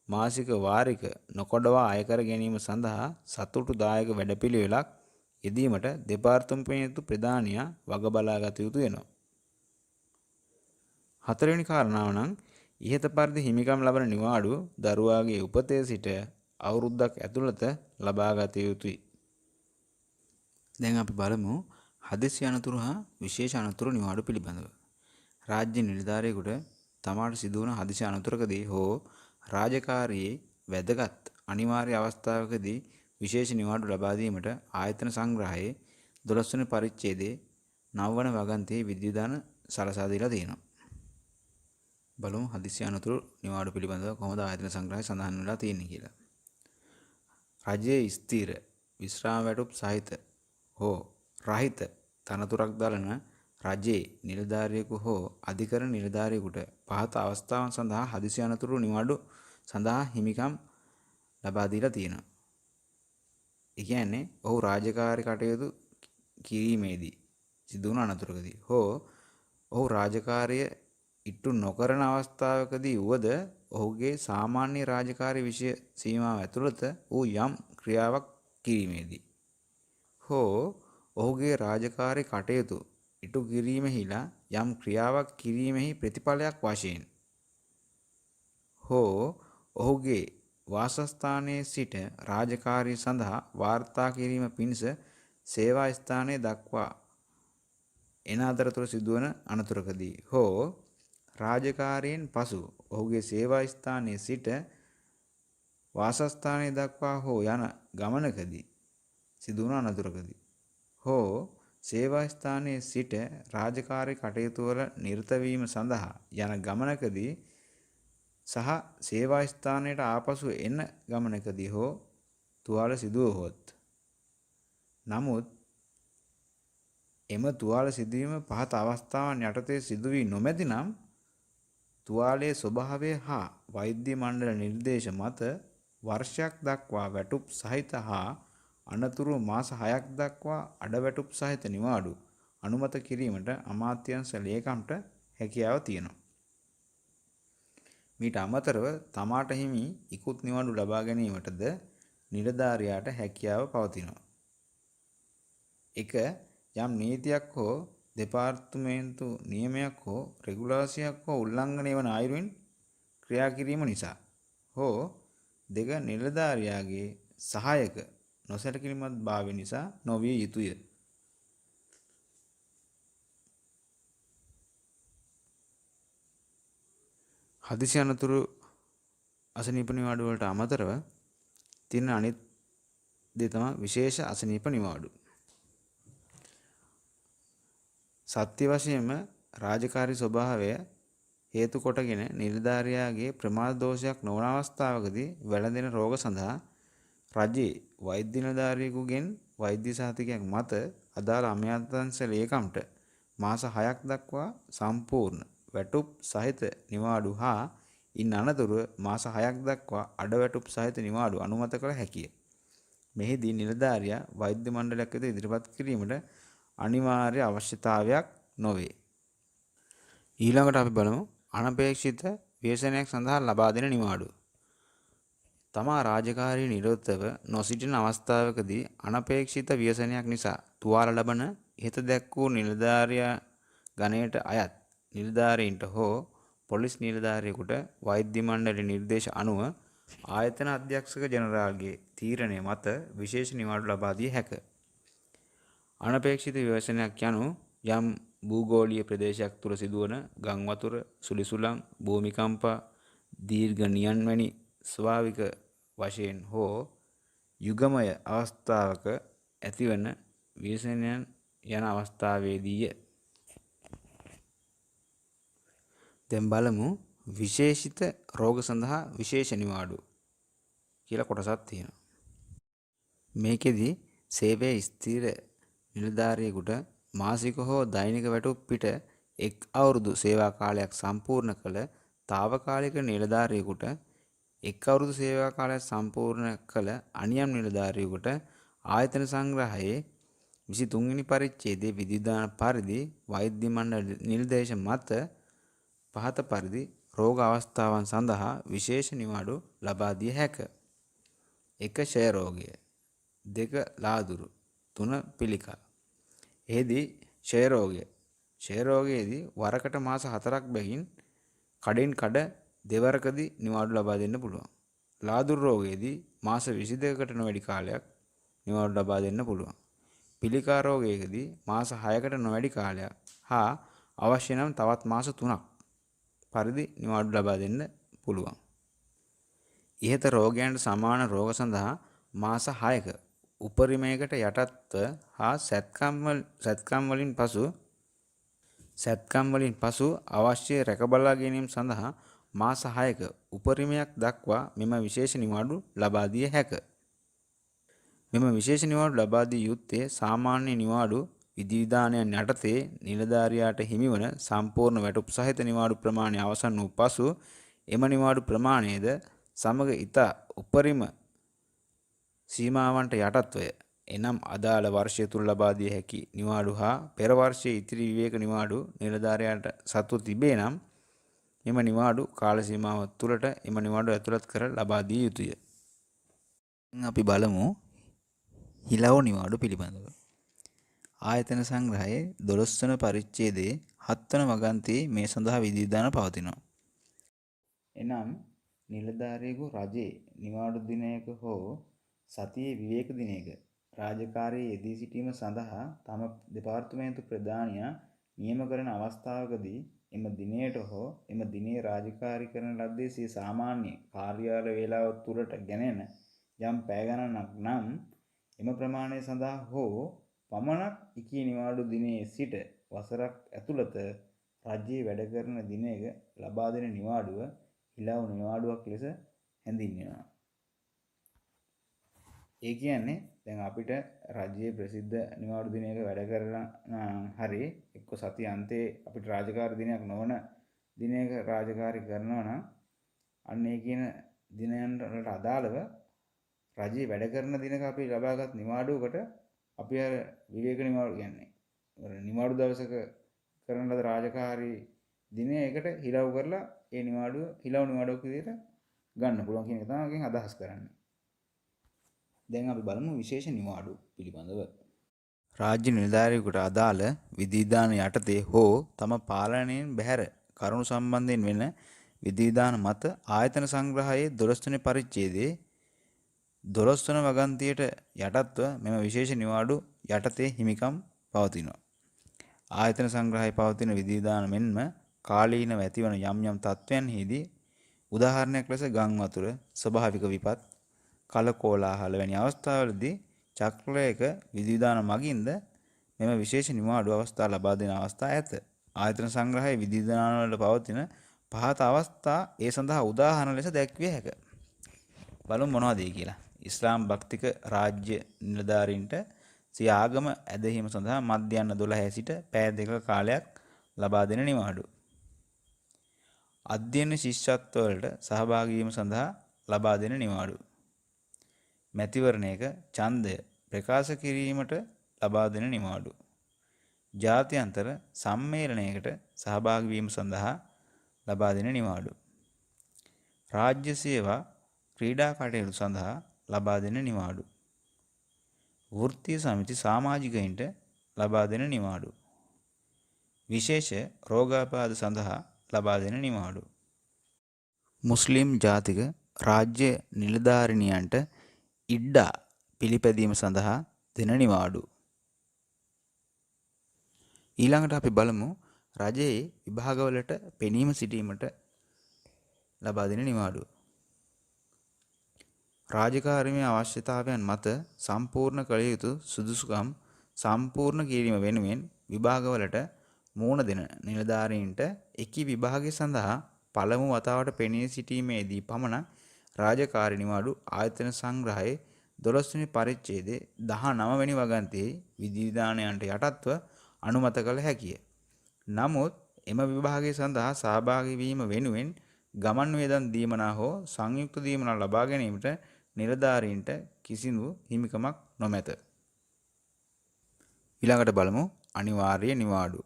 මාසික වාරික නොකඩවා අය කර ගැනීම සඳහා සතුටුදායක වැඩපිළිවෙලක් යෙදීමට දෙපාර්තමේන්තු ප්‍රධානියා වග බලා ගත යුතු වෙනවා. හතරවෙනි කාරණාව නම් ඉහත පරිදි හිමිකම් ලබන නිවාඩු දරුවාගේ උපතේ සිට අවුරුද්දක් ඇතුළත ලබා ගත යුතුයි. දැන් අපි බලමු හදිසි අනතුරු හා විශේෂ අනතුරු නිවාඩු පිළිබඳව. රාජ්‍ය නිලධාරියෙකුට තමාට සිදුවන හදිසි අනතුරකදී හෝ රාජකාරියේ වැදගත් අනිවාර්ය අවස්ථාවකදී විශේෂ නිවාඩු ලබා දීමට ආයතන සංග්‍රහයේ 12 වෙනි පරිච්ඡේදයේ 9 වන වගන්තියේ විධිවිධාන සලසා දීලා තියෙනවා. බලමු හදිසි අනතුරු නිවාඩු පිළිබඳව කොහොමද ආයතන සංග්‍රහය සඳහන් වෙලා තියෙන්නේ කියලා. රජයේ ස්ථිර විශ්‍රාම වැටුප් සහිත හෝ රහිත තනතුරක් දරන රජයේ නිලධාරියෙකු හෝ අධිකරණ නිලධාරියෙකුට පහත අවස්ථාවන් සඳහා හදිසි අනතුරු නිවාඩු සඳහා හිමිකම් ලබා දීලා තියෙනවා. ඒ කියන්නේ ඔහු රාජකාරී කටයුතු කිරීමේදී සිදුවන අනතුරකදී හෝ ඔහු රාජකාරිය ඉටු නොකරන අවස්ථාවකදී වුවද ඔහුගේ සාමාන්‍ය රාජකාරී විෂය සීමාව ඇතුළත වූ යම් ක්‍රියාවක් කිරීමේදී හෝ ඔහුගේ රාජකාරී කටයුතු ඉටු කිරීමෙහිලා යම් ක්‍රියාවක් කිරීමෙහි ප්‍රතිඵලයක් වශයෙන් හෝ ඔහුගේ වාසස්ථානයේ සිට රාජකාරිය සඳහා වාර්තා කිරීම පිණිස සේවා ස්ථානයේ දක්වා එන අතරතුර සිදුවන අනතුරකදී හෝ රාජකාරියෙන් පසු ඔහුගේ සේවා ස්ථානයේ සිට වාසස්ථානයේ දක්වා හෝ යන ගමනකදී සිදුවන අනතුරකදී හෝ සේවා ස්ථානයේ සිට රාජකාරී කටයුතු වල නිරත වීම සඳහා යන ගමනකදී සහ සේවා ස්ථානයට ආපසු එන ගමනකදී හෝ තුවාල සිදුවහොත්. නමුත් එම තුවාල සිදුවීම පහත අවස්ථාවන් යටතේ සිදු වී නොමැති නම් තුවාලයේ ස්වභාවය හා වෛද්‍ය මණ්ඩල නිර්දේශ මත වර්ෂයක් දක්වා වැටුප් සහිත හා අනතුරු මාස 6ක් දක්වා අඩවැටුප් සහිත නිවාඩු අනුමත කිරීමට අමාත්‍යාංශ ලේකම්ට හැකියාව තියෙනවා. මීට අමතරව තමාට හිමි ඉකුත් නිවාඩු ලබා ගැනීමටද නිලධාරියාට හැකියාව පවතිනවා. 1. යම් නීතියක් හෝ දෙපාර්තමේන්තු නියමයක් හෝ රෙගුලාසියක් හෝ උල්ලංඝනය වන අයුරින් ක්‍රියා කිරීම නිසා හෝ 2. නිලධාරියාගේ සහායක නොසැලකිලිමත් භාවය නිසා නොවිය යුතුය. හදිසි අනතුරු අසනීප නිවාඩු වලට අමතරව තියෙන අනිත් දේ තමයි විශේෂ අසනීප නිවාඩු. සත්‍ය වශයෙන්ම රාජකාරී ස්වභාවය හේතු කොටගෙන නිලධාරියාගේ ප්‍රමාද දෝෂයක් නොවන අවස්ථාවකදී වැළඳෙන රෝග සඳහා රජයේ වෛද්‍ය නිලධාරියෙකුගෙන් වෛද්‍ය සහතිකයක් මත අදාළ අමාත්‍යාංශ ලේකම්ට මාස 6ක් දක්වා සම්පූර්ණ වැටුප් සහිත නිවාඩු හා ඉන් අනතුරුව මාස 6ක් දක්වා අඩවැටුප් සහිත නිවාඩු අනුමත කළ හැකිය. මෙහිදී නිලධාරියා වෛද්‍ය මණ්ඩලයක් වෙත ඉදිරිපත් කිරීමට අනිවාර්ය අවශ්‍යතාවයක් නොවේ. ඊළඟට අපි බලමු අනපේක්ෂිත ව්‍යසනයක් සඳහා ලබා දෙන නිවාඩු. තමා රාජකාරී නිරතව නොසිටින අවස්ථාවකදී අනපේක්ෂිත ව්‍යසනයක් නිසා තුවාල ලබන ඉහත දැක් වූ නිලධාරියා ගණයට අයත් නිලධාරීන්ට හෝ පොලිස් නිලධාරියෙකුට වෛද්‍ය මණ්ඩල නිර්දේශ අනුව ආයතන අධ්‍යක්ෂක ජනරාල්ගේ තීරණය මත විශේෂ නිවාඩු ලබා දිය හැක. අනපේක්ෂිත ව්‍යසනයක් යනු යම් භූගෝලීය ප්‍රදේශයක් තුළ සිදුවන ගම් වතුර, සුලිසුලං, භූමිකම්පා, දීර්ඝ නියන් වැනි ස්වාභාවික වශයෙන් හෝ යුගමය අවස්ථාවක ඇතිවන ව්‍යසනයන් යන අවස්ථාවේදීය. දැන් බලමු විශේෂිත රෝග සඳහා විශේෂ නිවාඩු කියලා කොටසක් තියෙනවා. මේකෙදි සේවයේ ස්ථිර නිලධාරියෙකුට මාසික හෝ දෛනික වැටුප් පිට එක් අවුරුදු සේවා කාලයක් සම්පූර්ණ කළ తాවකාලික නිලධාරියෙකුට එක් අවුරුදු සේවා කාලයක් සම්පූර්ණ කළ අනියම් නිලධාරියෙකුට ආයතන සංග්‍රහයේ 23 වෙනි පරිච්ඡේදයේ විධිවිධාන පරිදි වෛද්‍ය මණ්ඩල නිර්දේශ මත පහත පරිදි රෝග අවස්ථාවන් සඳහා විශේෂ නිවාඩු ලබා දිය හැක. 1. ක්ෂය රෝගය, 2. ලාදුරු, 3. පිළිකා. එෙහිදී ක්ෂය රෝගයේදී වරකට මාස 4ක් බැගින් කඩෙන් කඩ දෙවරකදී නිවාඩු ලබා දෙන්න පුළුවන්. ලාදුරු රෝගයේදී මාස 22කට නොවැඩි කාලයක් නිවාඩු ලබා දෙන්න පුළුවන්. පිළිකා රෝගයේදී මාස 6කට නොවැඩි කාලයක් හා අවශ්‍ය නම් තවත් මාස 3ක් පරිදි නිවාඩු ලබා දෙන්න පුළුවන්. ඉහත රෝගයන්ට සමාන රෝග සඳහා මාස 6ක උපරිමයකට යටත්ව හා සැත්කම් වලින් පසු අවශ්‍ය රැකබලා ගැනීම සඳහා මාස 6ක උපරිමයක් දක්වා මෙම විශේෂ නිවාඩු ලබා දිය හැක. මෙම විශේෂ නිවාඩු ලබා දිය යුත්තේ සාමාන්‍ය නිවාඩු විධිවිධානයන් යටතේ නිලධාරියාට හිමිවන සම්පූර්ණ වැටුප් සහිත නිවාඩු ප්‍රමාණය අවසන් වූ පසු එම නිවාඩු ප්‍රමාණයද සමග ඉතා උපරිම සීමාවන්ට යටත්වය. එනම් අදාළ වර්ෂය තුල ලබා දිය හැකි නිවාඩු හා පෙර වර්ෂයේ ඉතිරි විවේක නිවාඩු නිලධාරියාට සතුව තිබේ නම් එම නිවාඩු කාල සීමාව තුළට එම නිවාඩු ඇතුළත් කර ලබා දිය යුතුය. අපි බලමු හිලව් නිවාඩු පිළිබඳව. ආයතන සංග්‍රහයේ 12 වන පරිච්ඡේදයේ 7 වන වගන්තියේ මේ සඳහා විධිවිධාන පවතිනවා. එනම් නිලධාරියෙකු රජයේ නිවාඩු දිනයක හෝ සතියේ විවේක දිනයක රාජකාරියේ යෙදී සිටීම සඳහා තම දෙපාර්තමේන්තු ප්‍රධානියා නියම කරන අවස්ථාවකදී එම දිනයට හෝ එම දිනේ රාජකාරී කරන ලද්දේ සිය සාමාන්‍ය කාර්යාල වේලාව තුළට ගැනෙන යම් පැය ගණනක් නම් එම ප්‍රමාණය සඳහා හෝ පමණක් එකී නිවාඩු දිනයේ සිට වසරක් ඇතුළත රජයේ වැඩ කරන දිනයක ලබා දෙන නිවාඩුව හිලව් නිවාඩුවක් ලෙස හැඳින්වෙනවා. ඒ කියන්නේ දැන් අපිට රජයේ ප්‍රසිද්ධ නිවාඩු දිනයක වැඩ කරලා හරි එක්ක සතිය අන්තයේ අපිට රාජකාරී දිනයක් නොවන දිනයක රාජකාරී කරනවා නම් අන්න ඒ කියන දිනයන් වලට අදාළව රජයේ වැඩ කරන දිනක අපි ලබාගත් නිවාඩුවකට අපි අර විවේක නිවාඩු කියන්නේ නිවාඩු දවසක කරන ලද රාජකාරී දිනයකට හිලව් කරලා ඒ නිවාඩුව හිලව් නිවාඩුවක් විදිහට ගන්න පුළුවන් කියන එක තමයි එකෙන් අදහස් කරන්නේ. දැන් අපි බලමු විශේෂ නිවාඩු පිළිබඳව. රාජ්‍ය නිලධාරියෙකුට අදාළ විධිවිධාන යටතේ හෝ තම පාලනයෙන් බැහැර කරුණු සම්බන්ධයෙන් වෙන විධිවිධාන මත ආයතන සංග්‍රහයේ 12 වෙනි පරිච්ඡේදයේ 12 වන වගන්තියට යටත්ව මෙම විශේෂ නිවාඩු යටතේ හිමිකම් පවතිනවා. ආයතන සංග්‍රහයේ පවතින විධිවිධාන මෙන්ම කාලීනව ඇතිවන යම් යම් තත්ත්වයන්හිදී උදාහරණයක් ලෙස ගම් වතුර, ස්වභාවික විපත්, කලකෝලාහල වැනි අවස්ථාවලදී චක්‍රයක විධිවිධාන මගින්ද මෙම විශේෂ නිවාඩු අවස්ථා ලබා දෙන අවස්ථා ඇත. ආයතන සංග්‍රහයේ විධිවිධාන වල පවතින පහත අවස්ථා ඒ සඳහා උදාහරණ ලෙස දැක්විය හැකිය. බලමු මොනවද කියලා. ඉස්ලාම් භක්තික රාජ්‍ය නිලධාරීන්ට සිය ආගම ඇදහිීම සඳහා මධ්‍යහ්න 12 සිට පැය 2ක කාලයක් ලබා දෙන නිවාඩු. අධ්‍යයන ශිෂ්‍යත්ව වලට සහභාගී වීම සඳහා ලබා දෙන නිවාඩු. මැතිවරණයක ඡන්දය ප්‍රකාශ කිරීමට ලබා දෙන නිවාඩු. ජාත්‍යන්තර සම්මේලනයකට සහභාගී වීම සඳහා ලබා දෙන නිවාඩු. රාජ්‍ය සේවා ක්‍රීඩා කටයුතු සඳහා ලබා දෙන නිවාඩු. වෘත්තීය සමිති සමාජිකයින්ට ලබා දෙන නිවාඩු. විශේෂ රෝගාබාධ සඳහා ලබා දෙන නිවාඩු. මුස්ලිම් ජාතික රාජ්‍ය නිලධාරිනියන්ට ඉඩ්ඩා පිළිපැදීම සඳහා දෙන නිවාඩු. ඊළඟට අපි බලමු රජයේ විභාගවලට පෙනීම සිටීමට ලබා දෙන නිවාඩු. රාජකාරීමේ අවශ්‍යතාවයන් මත සම්පූර්ණ කළ යුතු සුදුසුකම් සම්පූර්ණ කිරීම වෙනුවෙන් විභාගවලට මුහුණ දෙන නිලධාරීන්ට එකී විභාගය සඳහා පළමු වතාවට පෙනී සිටීමේදී පමණක් රාජකාරී නිවාඩු ආයතන සංග්‍රහයේ 12 වෙනි පරිච්ඡේදයේ 19 වෙනි වගන්තියේ විධිවිධානයන්ට යටත්ව අනුමත කළ හැකිය. නමුත් එම විභාගය සඳහා සහභාගී වීම වෙනුවෙන් ගමන් වේදන් දීමනා හෝ සංයුක්ත දීමනා ලබා ගැනීමට නිලධාරීන්ට කිසිදු හිමිකමක් නොමැත. ඊළඟට බලමු අනිවාර්ය නිවාඩු.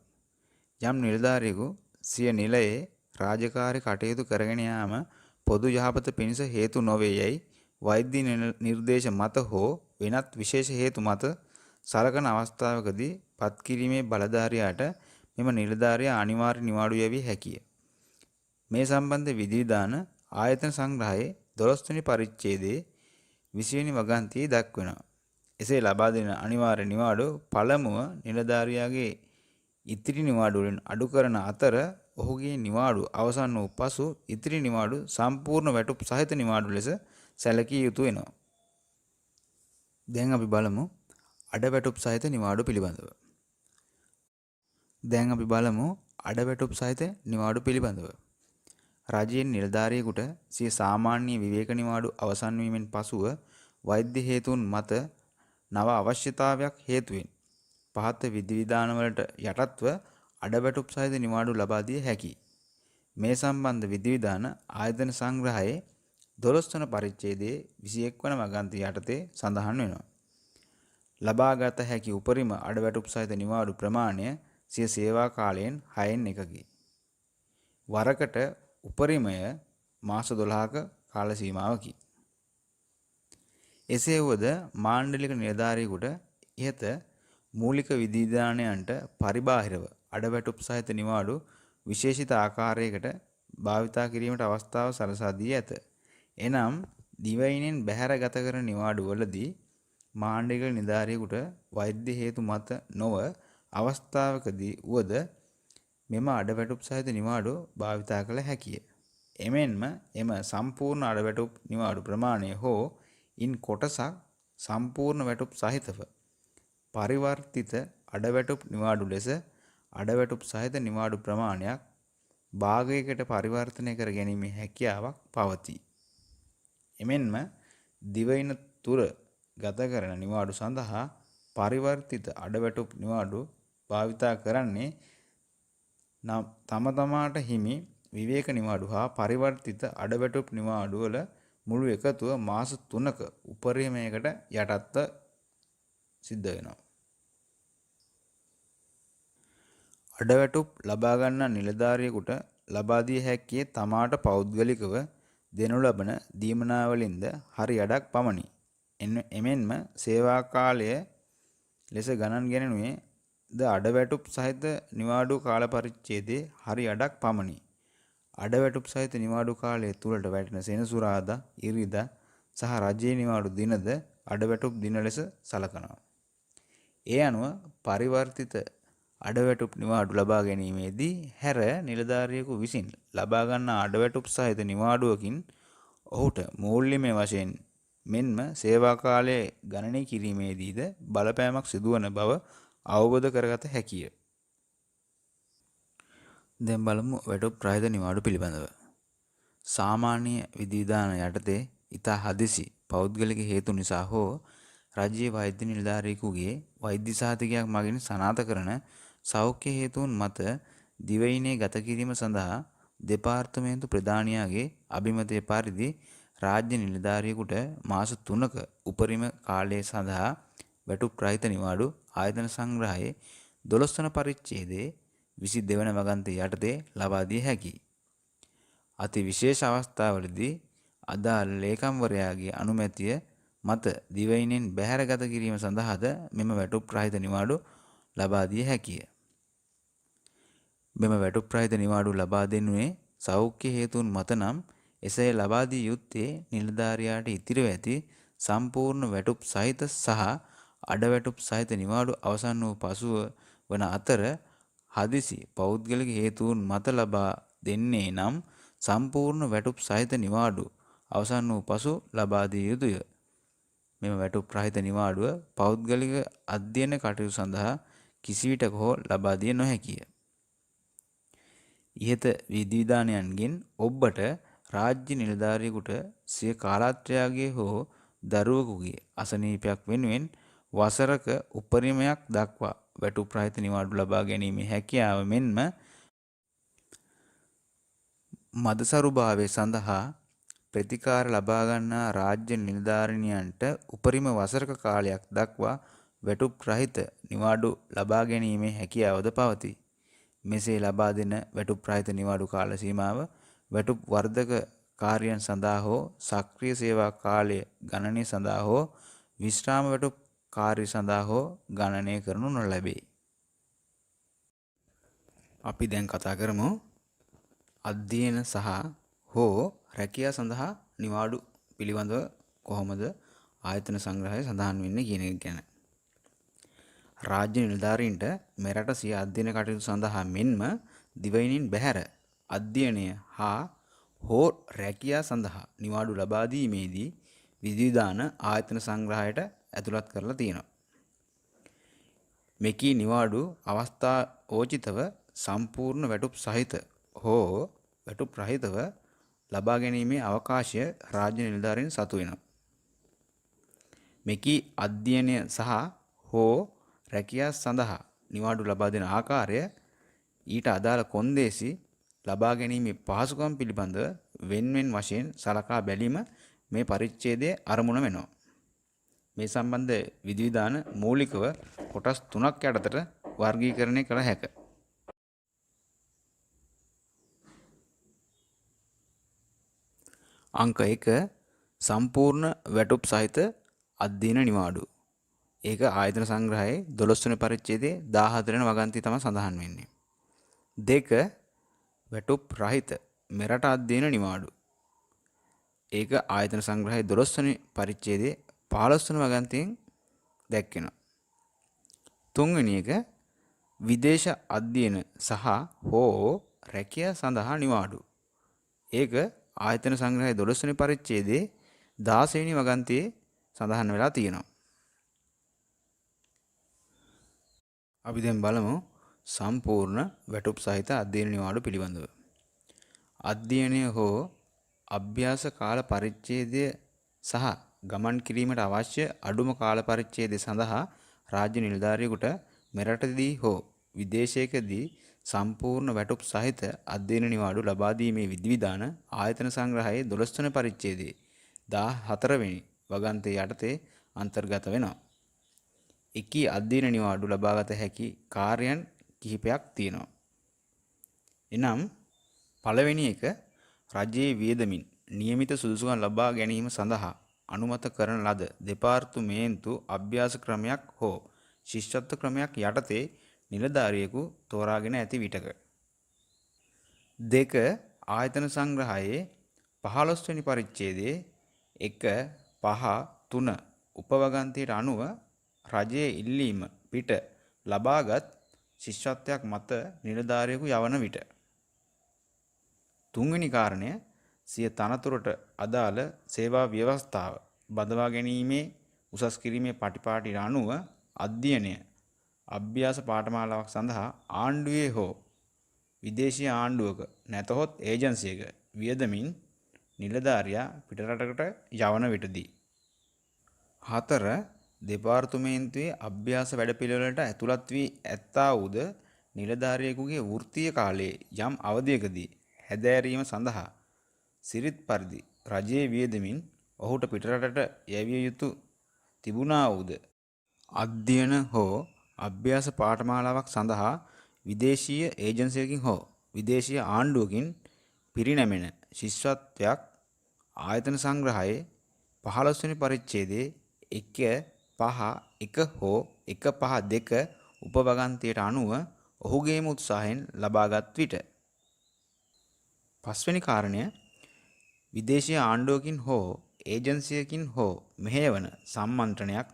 යම් නිලධාරියෙකු සිය නිලයේ රාජකාරී කටයුතු කරගෙන යාම පොදු යහපත පිණිස හේතු නොවේ යයි වෛද්‍ය නිර්දේශ මත හෝ වෙනත් විශේෂ හේතු මත සලකන අවස්ථාවකදී පත්කිරීමේ බලධාරියාට මෙම නිලධාරියා අනිවාර්ය නිවාඩු යැවිය හැකිය. මේ සම්බන්ධ විධිවිධාන ආයතන සංග්‍රහයේ 12 වෙනි පරිච්ඡේදයේ 20 වෙනි වගන්තියේ දක්වනවා. එසේ ලබා දෙන අනිවාර්ය නිවාඩු පළමුව නිලධාරියාගේ ඉතිරි නිවාඩු වලින් අඩු කරන අතර ඔහුගේ නිවාඩු අවසන් වූ පසු ඉතිරි නිවාඩු සම්පූර්ණ වැටුප් සහිත නිවාඩු ලෙස සැලකිය යුතු වෙනවා. දැන් අපි බලමු අඩවැටුප් සහිත නිවාඩු පිළිබඳව. රජයේ නිලධාරියෙකුට සිය සාමාන්‍ය විවේක නිවාඩු අවසන් වීමෙන් පසුව වෛද්‍ය හේතුන් මත නව අවශ්‍යතාවයක් හේතුවෙන් පහත විධිවිධාන වලට යටත්ව අඩවැටුප් සහිත නිවාඩු ලබා දිය හැකියි. මේ සම්බන්ධ විධිවිධාන ආයතන සංග්‍රහයේ 12 වන පරිච්ඡේදයේ 21 වන වගන්තිය යටතේ සඳහන් වෙනවා. ලබාගත හැකි උපරිම අඩවැටුප් සහිත නිවාඩු ප්‍රමාණය සිය සේවා කාලයෙන් 6න් එකකි. වරකට උපරිමය මාස 12ක කාල සීමාවකි. එසේ වුවද මාණ්ඩලික නිලධාරියෙකුට ඉහත මූලික විධිවිධානයන්ට පරිබාහිරව අඩවැටුප් සහිත නිවාඩු විශේෂිත ආකාරයකට භාවිතා කිරීමට අවස්ථාව සලසා දී ඇත. එනම් දිවයිනෙන් බැහැර ගත කරන නිවාඩු වලදී මාණ්ඩලික නිලධාරියෙකුට වෛද්‍ය හේතු මත නොව අවස්ථාවකදී වුවද මෙම අඩවැටුප් සහිත නිවාඩු භාවිතා කළ හැකිය. එමෙන්ම එම සම්පූර්ණ අඩවැටුප් නිවාඩු ප්‍රමාණය හෝ ඉන් කොටසක් සම්පූර්ණ වැටුප් සහිතව පරිවර්තිත අඩවැටුප් නිවාඩු ලෙස අඩවැටුප් සහිත නිවාඩු ප්‍රමාණයක් භාගයකට පරිවර්තනය කර ගැනීමේ හැකියාවක් පවතී. එමෙන්ම දිවයින තුර ගත කරන නිවාඩු සඳහා පරිවර්තිත අඩවැටුප් නිවාඩු භාවිතා කරන්නේ තම තමාට හිමි විවේක නිවාඩු හා පරිවර්තිත අඩවැටුප් නිවාඩු වල මුළු එකතුව මාස 3ක උපරිමයකට යටත්ව සිද්ධ වෙනවා. අඩවැටුප් ලබා ගන්නා නිලධාරියෙකුට ලබා දිය හැක්කේ තමාට පෞද්ගලිකව දෙනු ලබන දීමනාවලින්ද හරි අඩක් පමණි. එමෙන්ම සේවා කාලය ලෙස ගණන් ගැනෙනුයේ ද අඩවැටුප් සහිත නිවාඩු කාල පරිච්ඡේදයේ හරි අඩක් පමණි. අඩවැටුප් සහිත නිවාඩු කාලය තුළට වැටෙන සෙනසුරාදා, ඉරිදා සහ රජයේ නිවාඩු දිනද අඩවැටුප් දින ලෙස සලකනවා. ඒ අනුව පරිවර්තිත අඩවැටුප් නිවාඩු ලබා ගැනීමේදී හැර නිලධාරියෙකු විසින් ලබා ගන්නා අඩවැටුප් සහිත නිවාඩුවකින් ඔහුට මූල්‍යමය වශයෙන් මෙන්ම සේවා කාලය ගණනය කිරීමේදීද බලපෑමක් සිදුවන බව අවබෝධ කරගත හැකිය. දැන් බලමු වැටුප් රහිත නිවාඩු පිළිබඳව. සාමාන්‍ය විධිවිධාන යටතේ ඉතා හදිසි පෞද්ගලික හේතු නිසා හෝ රාජ්‍ය වෛද්‍ය නිලධාරියෙකුගේ වෛද්‍ය සහතිකයක් මගින් සනාථ කරන සෞඛ්‍ය හේතුන් මත දිවයිනේ ගත කිරීම සඳහා දෙපාර්තමේන්තු ප්‍රධානියාගේ අභිමතය පරිදි රාජ්‍ය නිලධාරියෙකුට මාස 3ක උපරිම කාලය සඳහා වැටුප් රහිත නිවාඩු ආයතන සංග්‍රහයේ 12 වන පරිච්ඡේදයේ 22 වන වගන්තය යටතේ ලබා දිය හැකියි. අති විශේෂ අවස්ථාවලදී අදාළ ලේකම්වරයාගේ අනුමැතිය මත දිවයිනෙන් බැහැරගත කිරීම සඳහාද මෙම වැටුප් රහිත නිවාඩු ලබා දිය හැකිය. මෙම වැටුප් රහිත නිවාඩු ලබා දෙනුයේ සෞඛ්‍ය හේතුන් මත නම් එසේ ලබා දිය යුත්තේ නිලධාරියාට ඉතිරිව ඇති සම්පූර්ණ වැටුප් සහිත සහ අඩවැටුප් සහිත නිවාඩු අවසන් වූ පසුව වන අතර හදිසි පෞද්ගලික හේතුන් මත ලබා දෙන්නේ නම් සම්පූර්ණ වැටුප් සහිත නිවාඩු අවසන් වූ පසු ලබා දිය යුතුය. මෙම වැටුප් රහිත නිවාඩුව පෞද්ගලික අධ්‍යයන කටයුතු සඳහා කිසිවිටක හෝ ලබා දිය නොහැකිය. ඉහත විධිවිධානයන්ගෙන් ඔබට රාජ්‍ය නිලධාරියෙකුට සිය කාලත්‍රයාගේ හෝ දරුවෙකුගේ අසනීපයක් වෙනුවෙන් වසරක උපරිමයක් දක්වා වැටුප් රහිත නිවාඩු ලබා ගැනීමේ හැකියාව මෙන්ම මදසරුභාවය සඳහා ප්‍රතිකාර ලබා ගන්නා රාජ්‍ය නිලධාරිනියන්ට උපරිම වසරක කාලයක් දක්වා වැටුප් රහිත නිවාඩු ලබා ගැනීමේ හැකියාවද පවතී. මෙසේ ලබා දෙන වැටුප් රහිත නිවාඩු කාල සීමාව වැටුප් වර්ධක කාර්යයන් සඳහා හෝ සක්‍රීය සේවා කාලය ගණනය සඳහා හෝ විශ්‍රාම වැටුප් කාර්ය සඳහා හෝ ගණනය කරනු නොලැබේ. අපි දැන් කතා කරමු අධ්‍යයන සහ හෝ රැකියා සඳහා නිවාඩු පිළිබඳව කොහොමද ආයතන සංග්‍රහය සඳහන් වෙන්නේ කියන එක ගැන. රාජ්‍ය නිලධාරීන්ට මෙරට සිය අධ්‍යයන කටයුතු සඳහා මෙන්ම දිවයිනින් බැහැර අධ්‍යයනය හා හෝ රැකියා සඳහා නිවාඩු ලබා දීමේදී විධිවිධාන ආයතන සංග්‍රහයට ඇතුළත් කරලා තියෙනවා. මෙකී නිවාඩු අවස්ථාෝචිතව සම්පූර්ණ වැටුප් සහිත හෝ වැටුප් රහිතව ලබා ගැනීමේ අවකාශය රාජ්‍ය නිලධාරීන් සතු වෙනවා. මෙකී අධ්‍යයනය සහ හෝ රැකියා සඳහා නිවාඩු ලබා දෙන ආකාරය ඊට අදාළ කොන්දේසි ලබා ගැනීමේ පහසුකම් පිළිබඳව වෙන්වෙන් වශයෙන් සලකා බැලීම මේ පරිච්ඡේදයේ අරමුණ වෙනවා. මේ සම්බන්ධ විධිවිධාන මූලිකව කොටස් 3ක් යටතට වර්ගීකරණය කළ හැකිය. අංක 1 සම්පූර්ණ වැටුප් සහිත අධ්‍යයන නිවාඩු. ඒක ආයතන සංග්‍රහයේ 12 වෙනි පරිච්ඡේදයේ 14 වෙනි වගන්තිය තමයි සඳහන් වෙන්නේ. 2 වැටුප් රහිත මෙරට අධ්‍යයන නිවාඩු. ඒක ආයතන සංග්‍රහයේ 12 වෙනි පරිච්ඡේදයේ 15 වෙනි වගන්තියෙන් දැක්වෙනවා. 3 වෙනි එක විදේශ අධ්‍යයන සහ හෝ රැකියා සඳහා නිවාඩු. ඒක ආයතන සංග්‍රහයේ 12 වෙනි පරිච්ඡේදයේ 16 වෙනි වගන්තියේ සඳහන් වෙලා තියෙනවා. අපි දැන් බලමු සම්පූර්ණ වැටුප් සහිත අධ්‍යයන නිවාඩු පිළිබඳව. අධ්‍යයනය හෝ අභ්‍යාස කාල පරිච්ඡේදය සහ ගමන් කිරීමට අවශ්‍ය අඩුම කාල පරිච්ඡේදය සඳහා රාජ්‍ය නිලධාරියෙකුට මෙරටදී හෝ විදේශයකදී සම්පූර්ණ වැටුප් සහිත අධ්‍යයන නිවාඩු ලබා දීමේ විධිවිධාන ආයතන සංග්‍රහයේ 12 වන පරිච්ඡේදයේ 14 වෙනි වගන්තය යටතේ අන්තර්ගත වෙනවා. එකී අධ්‍යයන නිවාඩු ලබාගත හැකි කාර්යයන් කිහිපයක් තියෙනවා. එනම් පළවෙනි එක රජයේ වියදමින් නියමිත සුදුසුකම් ලබා ගැනීම සඳහා අනුමත කරන ලද දෙපාර්තමේන්තු අභ්‍යාස ක්‍රමයක් හෝ ශිෂ්‍යත්ව ක්‍රමයක් යටතේ නිලධාරියෙකු තෝරාගෙන ඇති විටක. 2 ආයතන සංග්‍රහයේ 15 වෙනි පරිච්ඡේදයේ 1, 5, 3 උපවගන්තියට අනුව රජයේ ඉල්ලීම පිට ලබාගත් ශිෂ්‍යත්වයක් මත නිලධාරියෙකු යවන විට. තුන්වෙනි කාරණය සිය තනතුරට අදාළ සේවා ව්‍යවස්ථාව බඳවා ගැනීමේ උසස් කිරීමේ පටිපාටිට අනුව අධ්‍යයනය අභ්‍යාස පාඨමාලාවක් සඳහා ආණ්ඩුවේ හෝ විදේශීය ආණ්ඩුවක නැතහොත් ඒජන්සියක වියදමින් නිලධාරියා පිටරටකට යවන විටදී. 4. දෙපාර්තමේන්තුවේ අභ්‍යාස වැඩපිළිවෙළට ඇතුළත් වී ඇත්තා වූද නිලධාරියෙකුගේ වෘත්තීය කාලයේ යම් අවධියකදී හැදෑරීම සඳහා සිරිත් පරිදි රජයේ වියදමින් ඔහුට පිටරටට යැවිය යුතු තිබුණා වූද අධ්‍යයන හෝ අභ්‍යාස පාඨමාලාවක් සඳහා විදේශීය ඒජන්සියකින් හෝ විදේශීය ආණ්ඩුවකින් පිරිනැමෙන ශිෂ්‍යත්වයක් ආයතන සංග්‍රහයේ 15 වෙනි පරිච්ඡේදයේ 1.5.1 හෝ 1.5.2 උපවගන්තියට අනුව ඔහුගේම උත්සාහයෙන් ලබාගත් විට. 5 වෙනි කාරණය විදේශීය ආණ්ඩුවකින් හෝ ඒජන්සියකින් හෝ මෙහෙයවන සම්මන්ත්‍රණයක්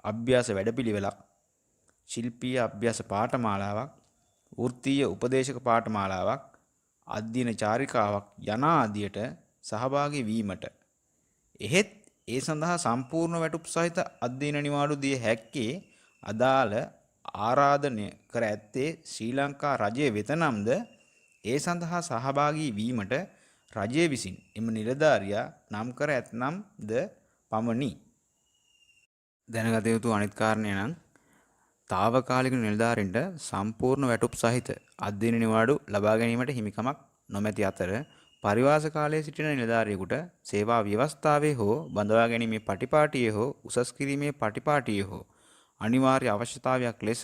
අභ්‍යාස වැඩපිළිවෙලක් ශිල්පීය අභ්‍යාස පාඨමාලාවක් වෘත්තීය උපදේශක පාඨමාලාවක් අධ්‍යයන චාරිකාවක් යන ආදියට සහභාගී වීමට එහෙත් ඒ සඳහා සම්පූර්ණ වැටුප් සහිත අධ්‍යයන නිවාඩු දිය හැක්කේ අදාළ ආරාධනය කර ඇත්තේ ශ්‍රී ලංකා රජය වෙත නම්ද ඒ සඳහා සහභාගී වීමට රජය විසින් එම නිලධාරියා නම් කර ඇතනම්ද පමණි. දැනගත යුතු අනිත් කාරණය නම් తాවකාලික නිලධාරීන්ට සම්පූර්ණ වැටුප් සහිත අධ්‍යයන නිවාඩු ලබා ගැනීමට හිමිකමක් නොමැති අතර පරිවාස කාලයේ සිටින නිලධාරියෙකුට සේවා ව්‍යවස්ථාවේ හෝ බඳවා ගැනීමේ පටිපාටියේ හෝ උසස් කිරීමේ පටිපාටියේ හෝ අනිවාර්ය අවශ්‍යතාවයක් ලෙස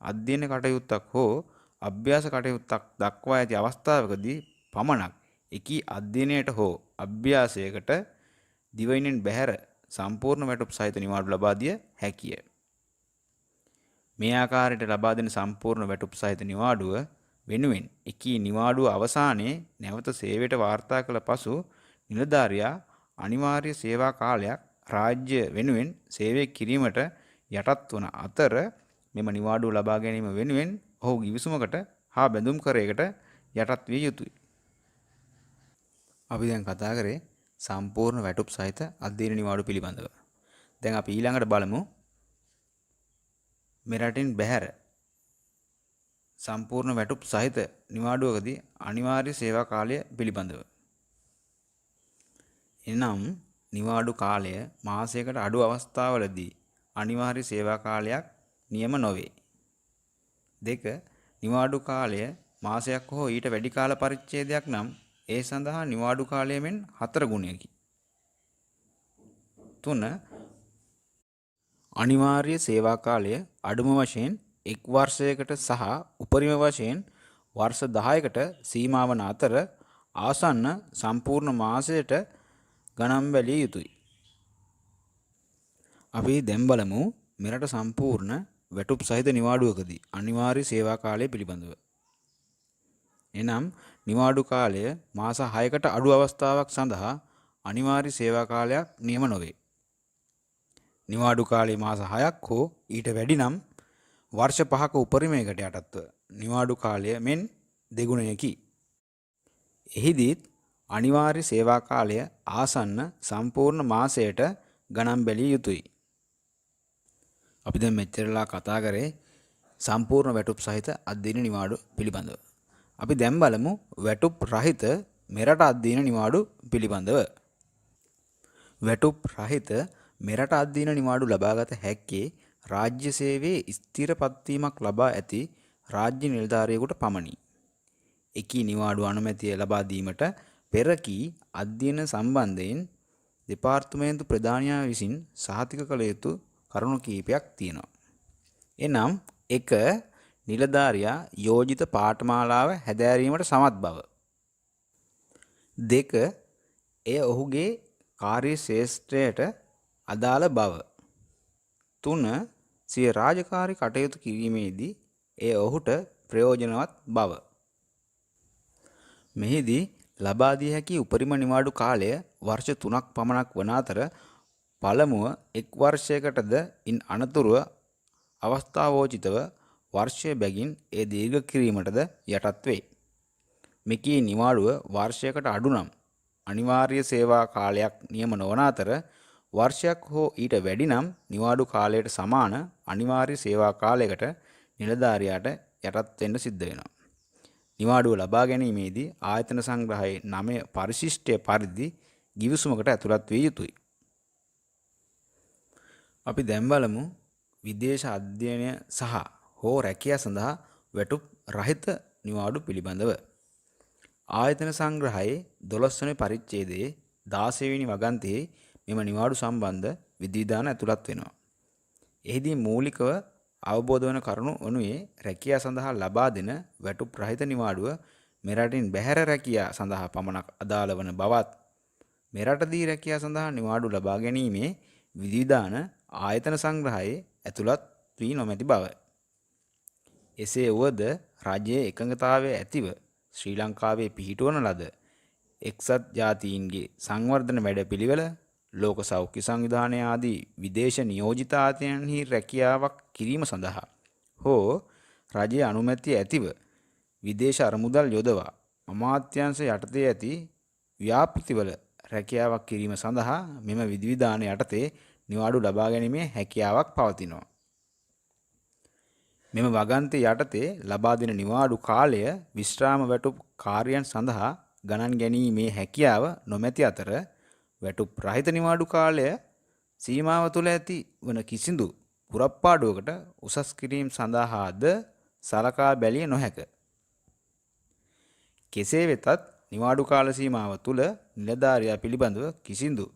අධ්‍යයන කටයුත්තක් හෝ අභ්‍යාස කටයුත්තක් දක්වා ඇති අවස්ථාවකදී පමණක් එකී අධ්‍යයනයට හෝ අභ්‍යාසයකට දිවයිනෙන් බැහැර සම්පූර්ණ වැටුප් සහිත නිවාඩු ලබා දිය හැකිය. මේ ආකාරයට ලබා දෙන සම්පූර්ණ වැටුප් සහිත නිවාඩුව වෙනුවෙන් එකී නිවාඩුව අවසානයේ නැවත සේවයට වාර්තා කළ පසු නිලධාරියා අනිවාර්ය සේවා කාලයක් රාජ්‍ය වෙනුවෙන් සේවය කිරීමට යටත් වන අතර මෙම නිවාඩුව ලබා ගැනීම වෙනුවෙන් ඔහු ගිවිසුමකට හා බැඳුම් කරයකට යටත් විය යුතුය. අපි දැන් කතා කරේ සම්පූර්ණ වැටුප් සහිත අධ්‍යයන නිවාඩු පිළිබඳව. දැන් අපි ඊළඟට බලමු මෙරටින් බැහැර සම්පූර්ණ වැටුප් සහිත නිවාඩුවකදී අනිවාර්ය සේවා කාලය පිළිබඳව. එනම් නිවාඩු කාලය මාසයකට අඩු අවස්ථාවලදී අනිවාර්ය සේවා කාලයක් නියම නොවේ. 2. නිවාඩු කාලය මාසයක් හෝ ඊට වැඩි කාල පරිච්ඡේදයක් නම් ඒ සඳහා නිවාඩු කාලය මෙන් 4 ගුණයකි. 3. අනිවාර්ය සේවා කාලය අඩුම වශයෙන් 1 වර්ෂයකට සහ උපරිම වශයෙන් වර්ෂ 10කට සීමා වන අතර ආසන්න සම්පූර්ණ මාසයට ගණන් බැලිය යුතුය. අපි දැන් බලමු මෙරට සම්පූර්ණ වැටුප් සහිත නිවාඩුවකදී අනිවාර්ය සේවා කාලය පිළිබඳව. එනම් නිවාඩු කාලය මාස 6කට අඩු අවස්ථාවක් සඳහා අනිවාර්ය සේවා කාලයක් නියම නොවේ. නිවාඩු කාලය මාස 6ක් හෝ ඊට වැඩි නම් වර්ෂ 5ක උපරිමයකට යටත්ව නිවාඩු කාලය මෙන් දෙගුණයකි. එහිදීත් අනිවාර්ය සේවා කාලය ආසන්න සම්පූර්ණ මාසයට ගණන් බැලිය යුතුය. අපි දැන් මෙච්චරලා කතා කරේ සම්පූර්ණ වැටුප් සහිත අධ්‍යයන නිවාඩු පිළිබඳව. අපි දැන් බලමු වැටුප් රහිත මෙරට අධ්‍යයන නිවාඩු පිළිබඳව. වැටුප් රහිත මෙරට අධ්‍යයන නිවාඩු ලබාගත හැක්කේ රාජ්‍ය සේවයේ ස්ථිර පත්වීමක් ලබා ඇති රාජ්‍ය නිලධාරියෙකුට පමණි. එකී නිවාඩු අනුමැතිය ලබා දීමට පෙර කී අධ්‍යයන සම්බන්ධයෙන් දෙපාර්තමේන්තු ප්‍රධානියා විසින් සහතික කළ යුතු කරුණු කිහිපයක් තියෙනවා. එනම් 1. නිලධාරියා යෝජිත පාඨමාලාව හැදෑරීමට සමත් බව. 2. එය ඔහුගේ කාර්ය ශේෂ්ත්‍රයට අදාළ බව. 3. සිය රාජකාරී කටයුතු කිරීමේදී එය ඔහුට ප්‍රයෝජනවත් බව. මෙහිදී ලබා දිය හැකි උපරිම නිවාඩු කාලය වර්ෂ 3ක් පමණක් වන අතර පළමුව 1 වර්ෂයකටද ඉන් අනතුරුව අවස්ථාවෝචිතව වර්ෂය බැගින් ඒ දීර්ඝ කිරීමටද යටත් වේ. මෙකී නිවාඩුව වර්ෂයකට අඩු නම් අනිවාර්ය සේවා කාලයක් නියම නොවන අතර වර්ෂයක් හෝ ඊට වැඩි නම් නිවාඩු කාලයට සමාන අනිවාර්ය සේවා කාලයකට නිලධාරියාට යටත් වෙන්න සිද්ධ වෙනවා. නිවාඩුව ලබා ගැනීමේදී ආයතන සංග්‍රහයේ 9 පරිශිෂ්ටය පරිදි ගිවිසුමකට ඇතුළත් විය යුතුයි. අපි දැන් බලමු විදේශ අධ්‍යයනය සහ හෝ රැකියාව සඳහා වැටුප් රහිත නිවාඩු පිළිබඳව. ආයතන සංග්‍රහයේ 12 වෙනි පරිච්ඡේදයේ 16 වෙනි වගන්තියේ මෙම නිවාඩු සම්බන්ධ විධිවිධාන ඇතුළත් වෙනවා. එහිදී මූලිකව අවබෝධ වන කරුණු වනුයේ රැකියාව සඳහා ලබා දෙන වැටුප් රහිත නිවාඩුව මෙරටින් බැහැර රැකියාව සඳහා පමණක් අදාළ වන බවත් මෙරටදී රැකියාව සඳහා නිවාඩු ලබා ගැනීමේ විධිවිධාන ආයතන සංග්‍රහයේ ඇතුළත් වී නොමැති බව. එසේ වුවද රජයේ එකඟතාවය ඇතිව ශ්‍රී ලංකාවේ පිහිටුවන ලද එක්සත් ජාතීන්ගේ සංවර්ධන වැඩපිළිවෙල ලෝක සෞඛ්‍ය සංවිධානය ආදී විදේශ නියෝජිත ආයතනයන්හි රැකියාවක් කිරීම සඳහා හෝ රජයේ අනුමැතිය ඇතිව විදේශ අරමුදල් යොදවා අමාත්‍යාංශ යටතේ ඇති ව්‍යාපෘතිවල රැකියාවක් කිරීම සඳහා මෙම විධිවිධාන යටතේ නිවාඩු ලබා ගැනීමේ හැකියාවක් පවතිනවා. මෙම වගන්ති යටතේ ලබා දෙන නිවාඩු කාලය විශ්‍රාම වැටුප් කාර්යයන් සඳහා ගණන් ගැනීමේ හැකියාව නොමැති අතර වැටුප් රහිත නිවාඩු කාලය සීමාව තුළ ඇති වන කිසිදු පුරප්පාඩුවකට උසස් කිරීම සඳහාද සලකා බැලිය නොහැක. කෙසේ වෙතත් නිවාඩු කාල සීමාව තුළ නිලධාරියා පිළිබඳව කිසිදු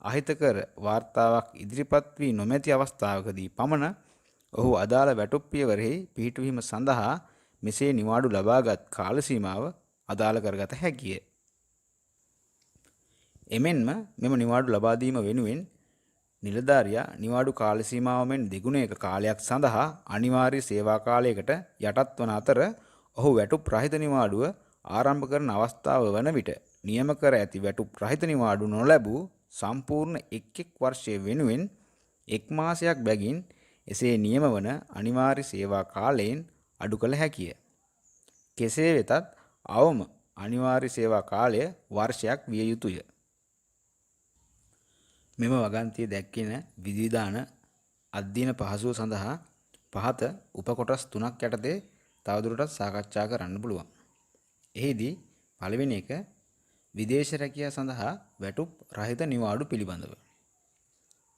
අහිතකර වාර්තාවක් ඉදිරිපත් වී නොමැති අවස්ථාවකදී පමණ ඔහු අදාළ වැටුප් පියවරෙහි පිහිටුවීම සඳහා මෙසේ නිවාඩු ලබාගත් කාල සීමාව අදාළ කරගත හැකිය. එමෙන්ම මෙම නිවාඩු ලබා දීම වෙනුවෙන් නිලධාරියා නිවාඩු කාල සීමාව මෙන් දෙගුණයක කාලයක් සඳහා අනිවාර්ය සේවා කාලයකට යටත් වන අතර ඔහු වැටුප් රහිත නිවාඩුව ආරම්භ කරන අවස්ථාව වන විට නියම කර ඇති වැටුප් රහිත නිවාඩු නොලැබූ සම්පූර්ණ එක් වර්ෂය වෙනුවෙන් එක් මාසයක් බැගින් එසේ නියම වන අනිවාර්ය සේවා කාලයෙන් අඩු කළ හැකිය. කෙසේ වෙතත් අවම අනිවාර්ය සේවා කාලය වර්ෂයක් විය යුතුය. මෙම වගන්තිය දැක්වෙන විධිවිධාන අධ්‍යයන පහසුව සඳහා පහත උපකොටස් 3ක් යටතේ තවදුරටත් සාකච්ඡා කරන්න පුළුවන්. එහිදී පළවෙනි එක විදේශ රැකියාව සඳහා වැටුප් රහිත නිවාඩු පිළිබඳව.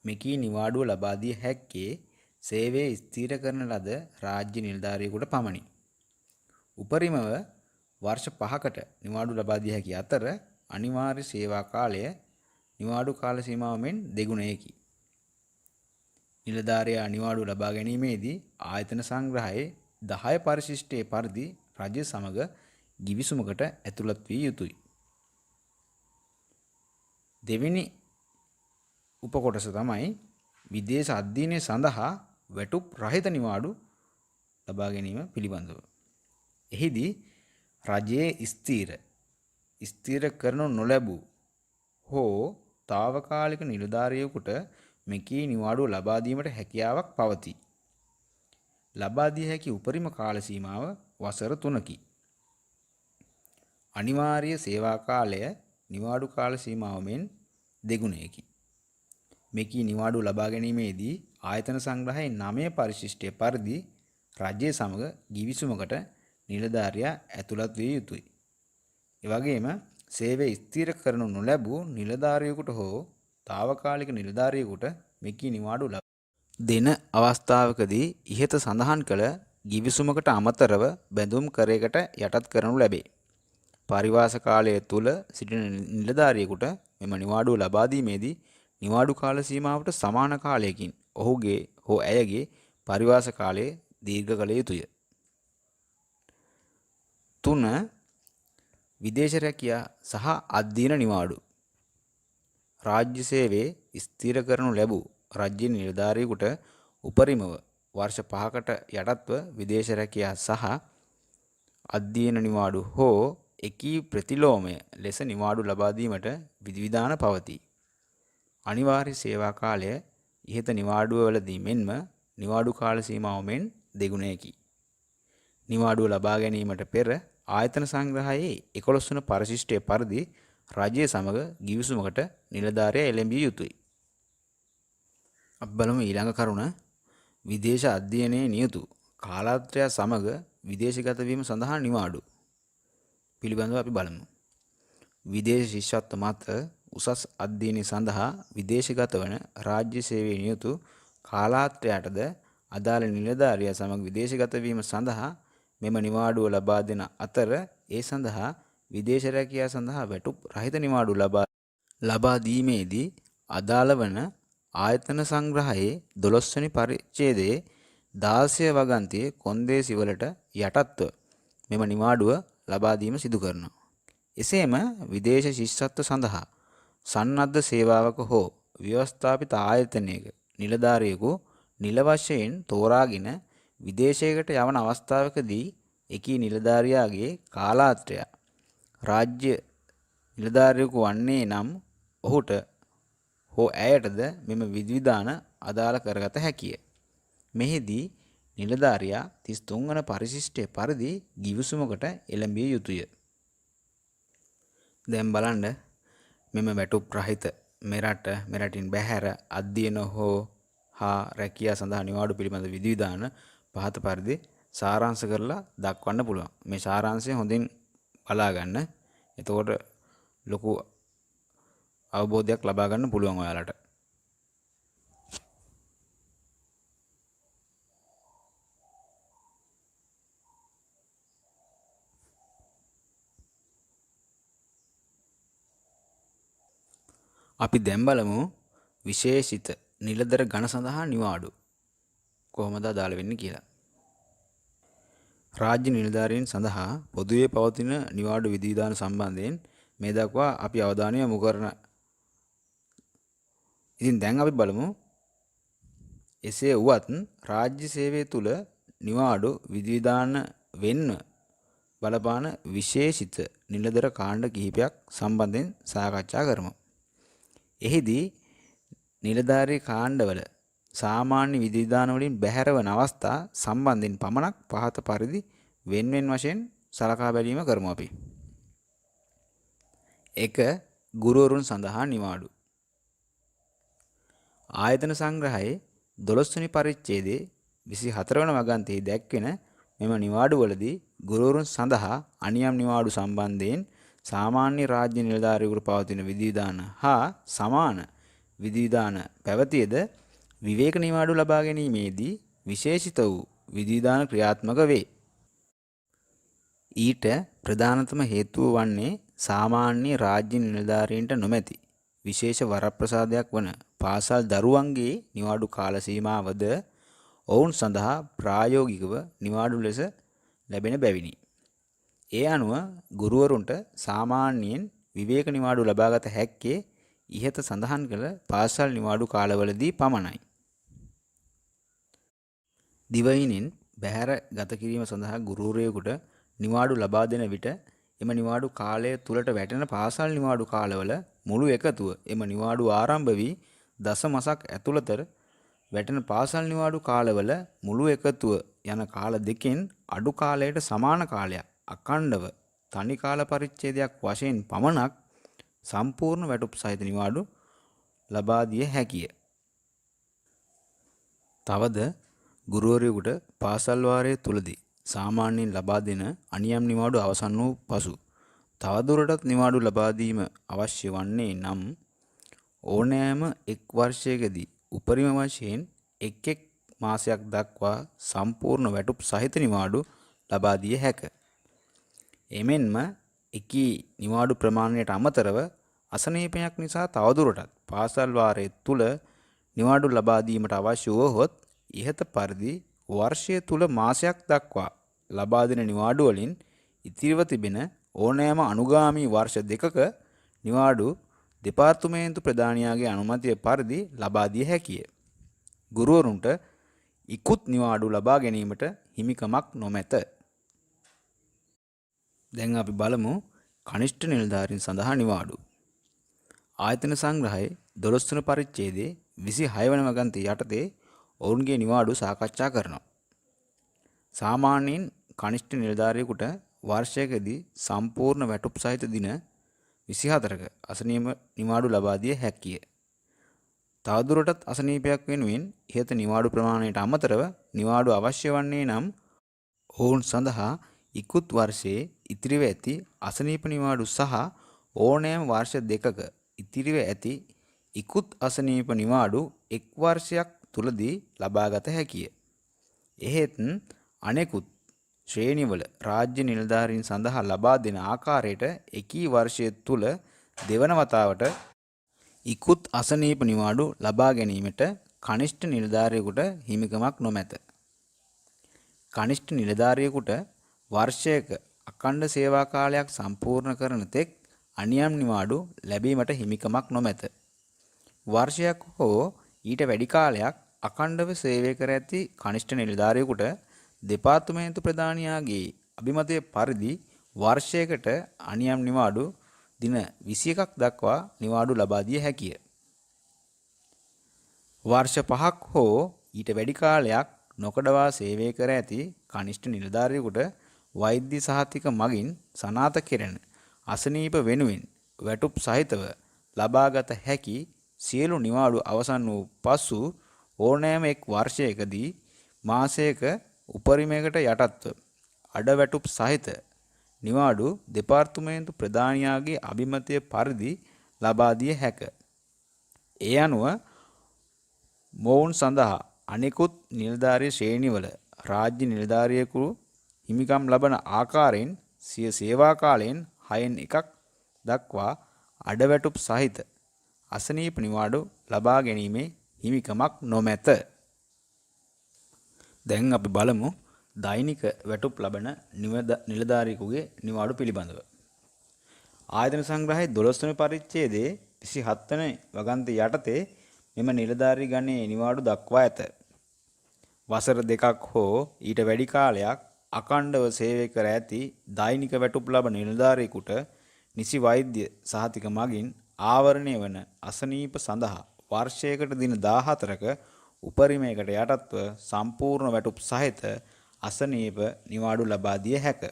මෙකී නිවාඩුව ලබා දිය හැක්කේ සේවය ස්ථිර කරන ලද රාජ්‍ය නිලධාරියෙකුට පමණි. උපරිමව වර්ෂ 5කට නිවාඩු ලබා දිය හැකි අතර අනිවාර්ය සේවා කාලය නිවාඩු කාල සීමාව මෙන් දෙගුණයකි. නිලධාරියා නිවාඩු ලබා ගැනීමේදී ආයතන සංග්‍රහයේ 10 පරිශිෂ්ටයේ පරිදි රජය සමග ගිවිසුමකට ඇතුළත් විය යුතුය. දෙවෙනි උපකොටස තමයි විදේශ අධ්‍යයනය සඳහා වැටුප් රහිත නිවාඩු ලබා ගැනීම පිළිබඳව. එහිදී රජයේ ස්ථීර කරනු නොලැබූ හෝ తాවකාලික නිලධාරියෙකුට මෙකී නිවාඩුව ලබා දීමට හැකියාවක් පවතී. ලබා දිය හැකි උපරිම කාල සීමාව වසර 3කි. අනිවාර්ය සේවා කාලය නිවාඩු කාල සීමාව මෙන් දෙගුණයකි. මෙකී නිවාඩු ලබා ගැනීමේදී ආයතන සංග්‍රහයේ 9 පරිශිෂ්ටය පරිදි රජය සමග ගිවිසුමකට නිලධාරියා ඇතුළත් විය යුතුය. එවැගේම සේවය ස්ථිර කරනු නොලැබූ නිලධාරියෙකුට හෝ తాවකාලික නිලධාරියෙකුට මෙකී නිවාඩු දෙන අවස්ථාවකදී ඉහත සඳහන් කළ ගිවිසුමකට අමතරව බැඳුම් කරයකට යටත් කරනු ලැබේ. පරිවාස කාලය තුල සිටින නිලධාරියෙකුට මෙම නිවාඩුව ලබා දීමේදී නිවාඩු කාල සීමාවට සමාන කාලයකින් ඔහුගේ හෝ ඇයගේ පරිවාස කාලය දීර්ඝ කළ යුතුය. 3. විදේශ රැකියා සහ අධ්‍යයන නිවාඩු. රාජ්‍ය සේවයේ ස්ථිර කරනු ලැබූ රාජ්‍ය නිලධාරියෙකුට උපරිමව වර්ෂ 5කට යටත්ව විදේශ රැකියා සහ අධ්‍යයන නිවාඩු හෝ එකී ප්‍රතිලෝමය ලෙස නිවාඩු ලබා දීමට විධිවිධාන පවතී. අනිවාර්ය සේවා කාලය ඉහත නිවාඩුවවලදී මෙන්ම නිවාඩු කාල සීමාව මෙන් දෙගුණයකි. නිවාඩුව ලබා ගැනීමට පෙර ආයතන සංග්‍රහයේ 11 වන පරිශිෂ්ටයේ පරිදි රජය සමග ගිවිසුමකට නිලධාරියා එළඹිය යුතුයි. අපි බලමු ඊළඟ කරුණ විදේශ අධ්‍යයනයේ නියුතු කාලාත්‍රය සමග විදේශගත වීම සඳහා නිවාඩු පිළිබඳව අපි බලමු. විදේශ ශිෂ්‍යත්ව මත උසස් අධ්‍යයනය සඳහා විදේශගත වන රාජ්‍ය සේවයේ නියුතු කාලාත්‍රයටද අදාළ නිලධාරියා සමග විදේශගත වීම සඳහා මෙම නිවාඩුව ලබා දෙන අතර ඒ සඳහා විදේශ රැකියාව සඳහා වැටුප් රහිත නිවාඩු ලබා දීමේදී අදාළ වන ආයතන සංග්‍රහයේ 12 වෙනි පරිච්ඡේදයේ 16 වගන්තියේ කොන්දේසි වලට යටත්ව මෙම නිවාඩුව ලබා දීම සිදු කරනවා. එසේම විදේශ ශිෂ්‍යත්ව සඳහා සන්නද්ධ සේවාවක හෝ ව්‍යවස්ථාපිත ආයතනයක නිලධාරියෙකු නිල වශයෙන් තෝරාගෙන විදේශයකට යවන අවස්ථාවකදී එකී නිලධාරියාගේ කාලාත්‍රය රාජ්‍ය නිලධාරියෙකු වන්නේ නම් ඔහුට හෝ ඇයටද මෙම විධිවිධාන අදාළ කරගත හැකිය. මෙහිදී නිලධාරියා 33 වන පරිශිෂ්ටයේ පරිදි ගිවිසුමකට එළඹිය යුතුය. දැන් බලන්න මෙම වැටුප් රහිත මෙරටින් බැහැර අධ්‍යයන හා රැකියාව සඳහා නිවාඩු පිළිබඳ විධිවිධාන පහත පරිදි සාරාංශ කරලා දක්වන්න පුළුවන්. මේ සාරාංශය හොඳින් බලා ගන්න. එතකොට ලොකු අවබෝධයක් ලබා ගන්න පුළුවන් ඔයාලට. අපි දැන් බලමු විශේෂිත නිලධර ගණ සඳහා නිවාඩු කොහොමද අදාළ වෙන්නේ කියලා. රාජ්‍ය නිලධාරීන් සඳහා පොදුවේ පවතින නිවාඩු විධිවිධාන සම්බන්ධයෙන් මේ දක්වා අපි අවධානය යොමු කරන. ඉතින් දැන් අපි බලමු එසේ වුවත් රාජ්‍ය සේවය තුළ නිවාඩු විධිවිධාන වෙන්න බලපාන විශේෂිත නිලධර කාණ්ඩ කිහිපයක් සම්බන්ධයෙන් සාකච්ඡා කරමු. එහිදී නිලධාරී කාණ්ඩවල සාමාන්‍ය විධිවිධාන වලින් බැහැර වන අවස්ථා සම්බන්ධයෙන් පමණක් පහත පරිදි වෙන්වෙන් වශයෙන් සලකා බැලීම කරමු අපි. 1. ගුරුවරුන් සඳහා නිවාඩු. ආයතන සංග්‍රහයේ 12 වෙනි පරිච්ඡේදයේ 24 වන වගන්තියේ දැක්වෙන මෙම නිවාඩු වලදී ගුරුවරුන් සඳහා අනියම් නිවාඩු සම්බන්ධයෙන් සාමාන්‍ය රාජ්‍ය නිලධාරියෙකුට පවතින විධිවිධාන හා සමාන විධිවිධාන පැවතියද විවේක නිවාඩු ලබා ගැනීමේදී විශේෂිත වූ විධිවිධාන ක්‍රියාත්මක වේ. ඊට ප්‍රධානතම හේතුව වන්නේ සාමාන්‍ය රාජ්‍ය නිලධාරීන්ට නොමැති විශේෂ වරප්‍රසාදයක් වන පාසල් දරුවන්ගේ නිවාඩු කාල සීමාවද ඔවුන් සඳහා ප්‍රායෝගිකව නිවාඩු ලෙස ලැබෙන බැවිනි. ඒ අනුව ගුරුවරුන්ට සාමාන්‍යයෙන් විවේක නිවාඩු ලබාගත හැක්කේ ඉහත සඳහන් කළ පාසල් නිවාඩු කාලවලදී පමණයි. දිවයිනෙන් බැහැර ගත කිරීම සඳහා ගුරුවරයෙකුට නිවාඩු ලබා දෙන විට එම නිවාඩු කාලය තුලට වැටෙන පාසල් නිවාඩු කාලවල මුළු එකතුව එම නිවාඩු ආරම්භ වී දසමසක් ඇතුළත වැටෙන පාසල් නිවාඩු කාලවල මුළු එකතුව යන කාල දෙකෙන් අඩු කාලයට සමාන කාලයක් අඛණ්ඩව තනි කාල පරිච්ඡේදයක් වශයෙන් පමණක් සම්පූර්ණ වැටුප් සහිත නිවාඩු ලබා දිය හැකිය. තවද ගුරුවරයෙකුට පාසල් වාරය තුලදී සාමාන්‍යයෙන් ලබා දෙන අනියම් නිවාඩු අවසන් වූ පසු තවදුරටත් නිවාඩු ලබා දීම අවශ්‍ය වන්නේ නම් ඕනෑම එක් වර්ෂයකදී උපරිම වශයෙන් එක් මාසයක් දක්වා සම්පූර්ණ වැටුප් සහිත නිවාඩු ලබා දිය හැක. එමෙන්ම එකී නිවාඩු ප්‍රමාණයට අමතරව අසනීපයක් නිසා තවදුරටත් පාසල් වාරයේ තුල නිවාඩු ලබා දීමට අවශ්‍ය වුවහොත් ඉහත පරිදි වර්ෂය තුල මාසයක් දක්වා ලබා දෙන නිවාඩු වලින් ඉතිරිව තිබෙන ඕනෑම අනුගාමී වර්ෂ දෙකක නිවාඩු දෙපාර්තමේන්තු ප්‍රධානියාගේ අනුමැතිය පරිදි ලබා දිය හැකිය. ගුරුවරුන්ට ඉක්ුත් නිවාඩු ලබා ගැනීමට හිමිකමක් නොමැත. දැන් අපි බලමු කනිෂ්ඨ නිලධාරීන් සඳහා නිවාඩු. ආයතන සංග්‍රහයේ 12 වන පරිච්ඡේදයේ 26 වන වගන්තිය යටතේ ඔවුන්ගේ නිවාඩු සාකච්ඡා කරනවා. සාමාන්‍යයෙන් කනිෂ්ඨ නිලධාරියෙකුට වර්ෂයකදී සම්පූර්ණ වැටුප් සහිත දින 24ක අසනීප නිවාඩු ලබා දිය හැකිය. තවදුරටත් අසනීපයක් වෙනුවෙන් ඉහත නිවාඩු ප්‍රමාණයට අමතරව නිවාඩු අවශ්‍ය වන්නේ නම් ඔවුන් සඳහා ඉකුත් වර්ෂයේ ඉතිරිව ඇති අසනීප නිවාඩු සහ ඕනෑම වර්ෂ දෙකක ඉතිරිව ඇති ඉකුත් අසනීප නිවාඩු එක් වර්ෂයක් තුලදී ලබාගත හැකිය. එහෙත් අනෙකුත් ශ්‍රේණිවල රාජ්‍ය නිලධාරීන් සඳහා ලබා දෙන ආකාරයට එකී වර්ෂය තුල දෙවන වතාවට ඉකුත් අසනීප නිවාඩු ලබා ගැනීමට කනිෂ්ඨ නිලධාරියෙකුට හිමිකමක් නොමැත. කනිෂ්ඨ නිලධාරියෙකුට වර්ෂයක අඛණ්ඩ සේවා කාලයක් සම්පූර්ණ කරන තෙක් අනියම් නිවාඩු ලැබීමට හිමිකමක් නොමැත. වර්ෂයක් හෝ ඊට වැඩි කාලයක් අඛණ්ඩව සේවය කර ඇති කනිෂ්ඨ නිලධාරියෙකුට දෙපාර්තමේන්තු ප්‍රධානියාගේ අභිමතය පරිදි වර්ෂයකට අනියම් නිවාඩු දින 21ක් දක්වා නිවාඩු ලබා දිය හැකිය. වර්ෂ 5ක් හෝ ඊට වැඩි කාලයක් නොකඩවා සේවය කර ඇති කනිෂ්ඨ නිලධාරියෙකුට වෛද්‍ය සහතික මගින් සනාථ කෙරෙන අසනීප වෙනුවෙන් වැටුප් සහිතව ලබාගත හැකි සියලු නිවාඩු අවසන් වූ පසු ඕනෑම එක් වර්ෂයකදී මාසයක උපරිමයකට යටත්ව අඩවැටුප් සහිත නිවාඩු දෙපාර්තමේන්තු ප්‍රධානියාගේ අභිමතය පරිදි ලබා දිය හැක. ඒ අනුව මොවුන් සඳහා අනෙකුත් නිලධාරී ශ්‍රේණිවල රාජ්‍ය නිලධාරියෙකු හිමිකම් ලබන ආකාරයෙන් සිය සේවා කාලයෙන් 6න් 1ක් දක්වා අඩවැටුප් සහිත අසනීප නිවාඩු ලබා ගැනීමේ හිමිකමක් නොමැත. දැන් අපි බලමු දෛනික වැටුප් ලබන නිලධාරියෙකුගේ නිවාඩු පිළිබඳව. ආයතන සංග්‍රහයේ 12 වෙනි පරිච්ඡේදයේ 27 වෙනි වගන්ති යටතේ මෙම නිලධාරී ගණයේ නිවාඩු දක්වා ඇත. වසර 2ක් හෝ ඊට වැඩි කාලයක් අඛණ්ඩව සේවය කර ඇති දෛනික වැටුප් ලබන නිලධාරියෙකුට නිසි වෛද්‍ය සහතික මගින් ආවරණය වන අසනීප සඳහා වර්ෂයකට දින 14ක උපරිමයකට යටත්ව සම්පූර්ණ වැටුප් සහිත අසනීප නිවාඩු ලබා දිය හැක.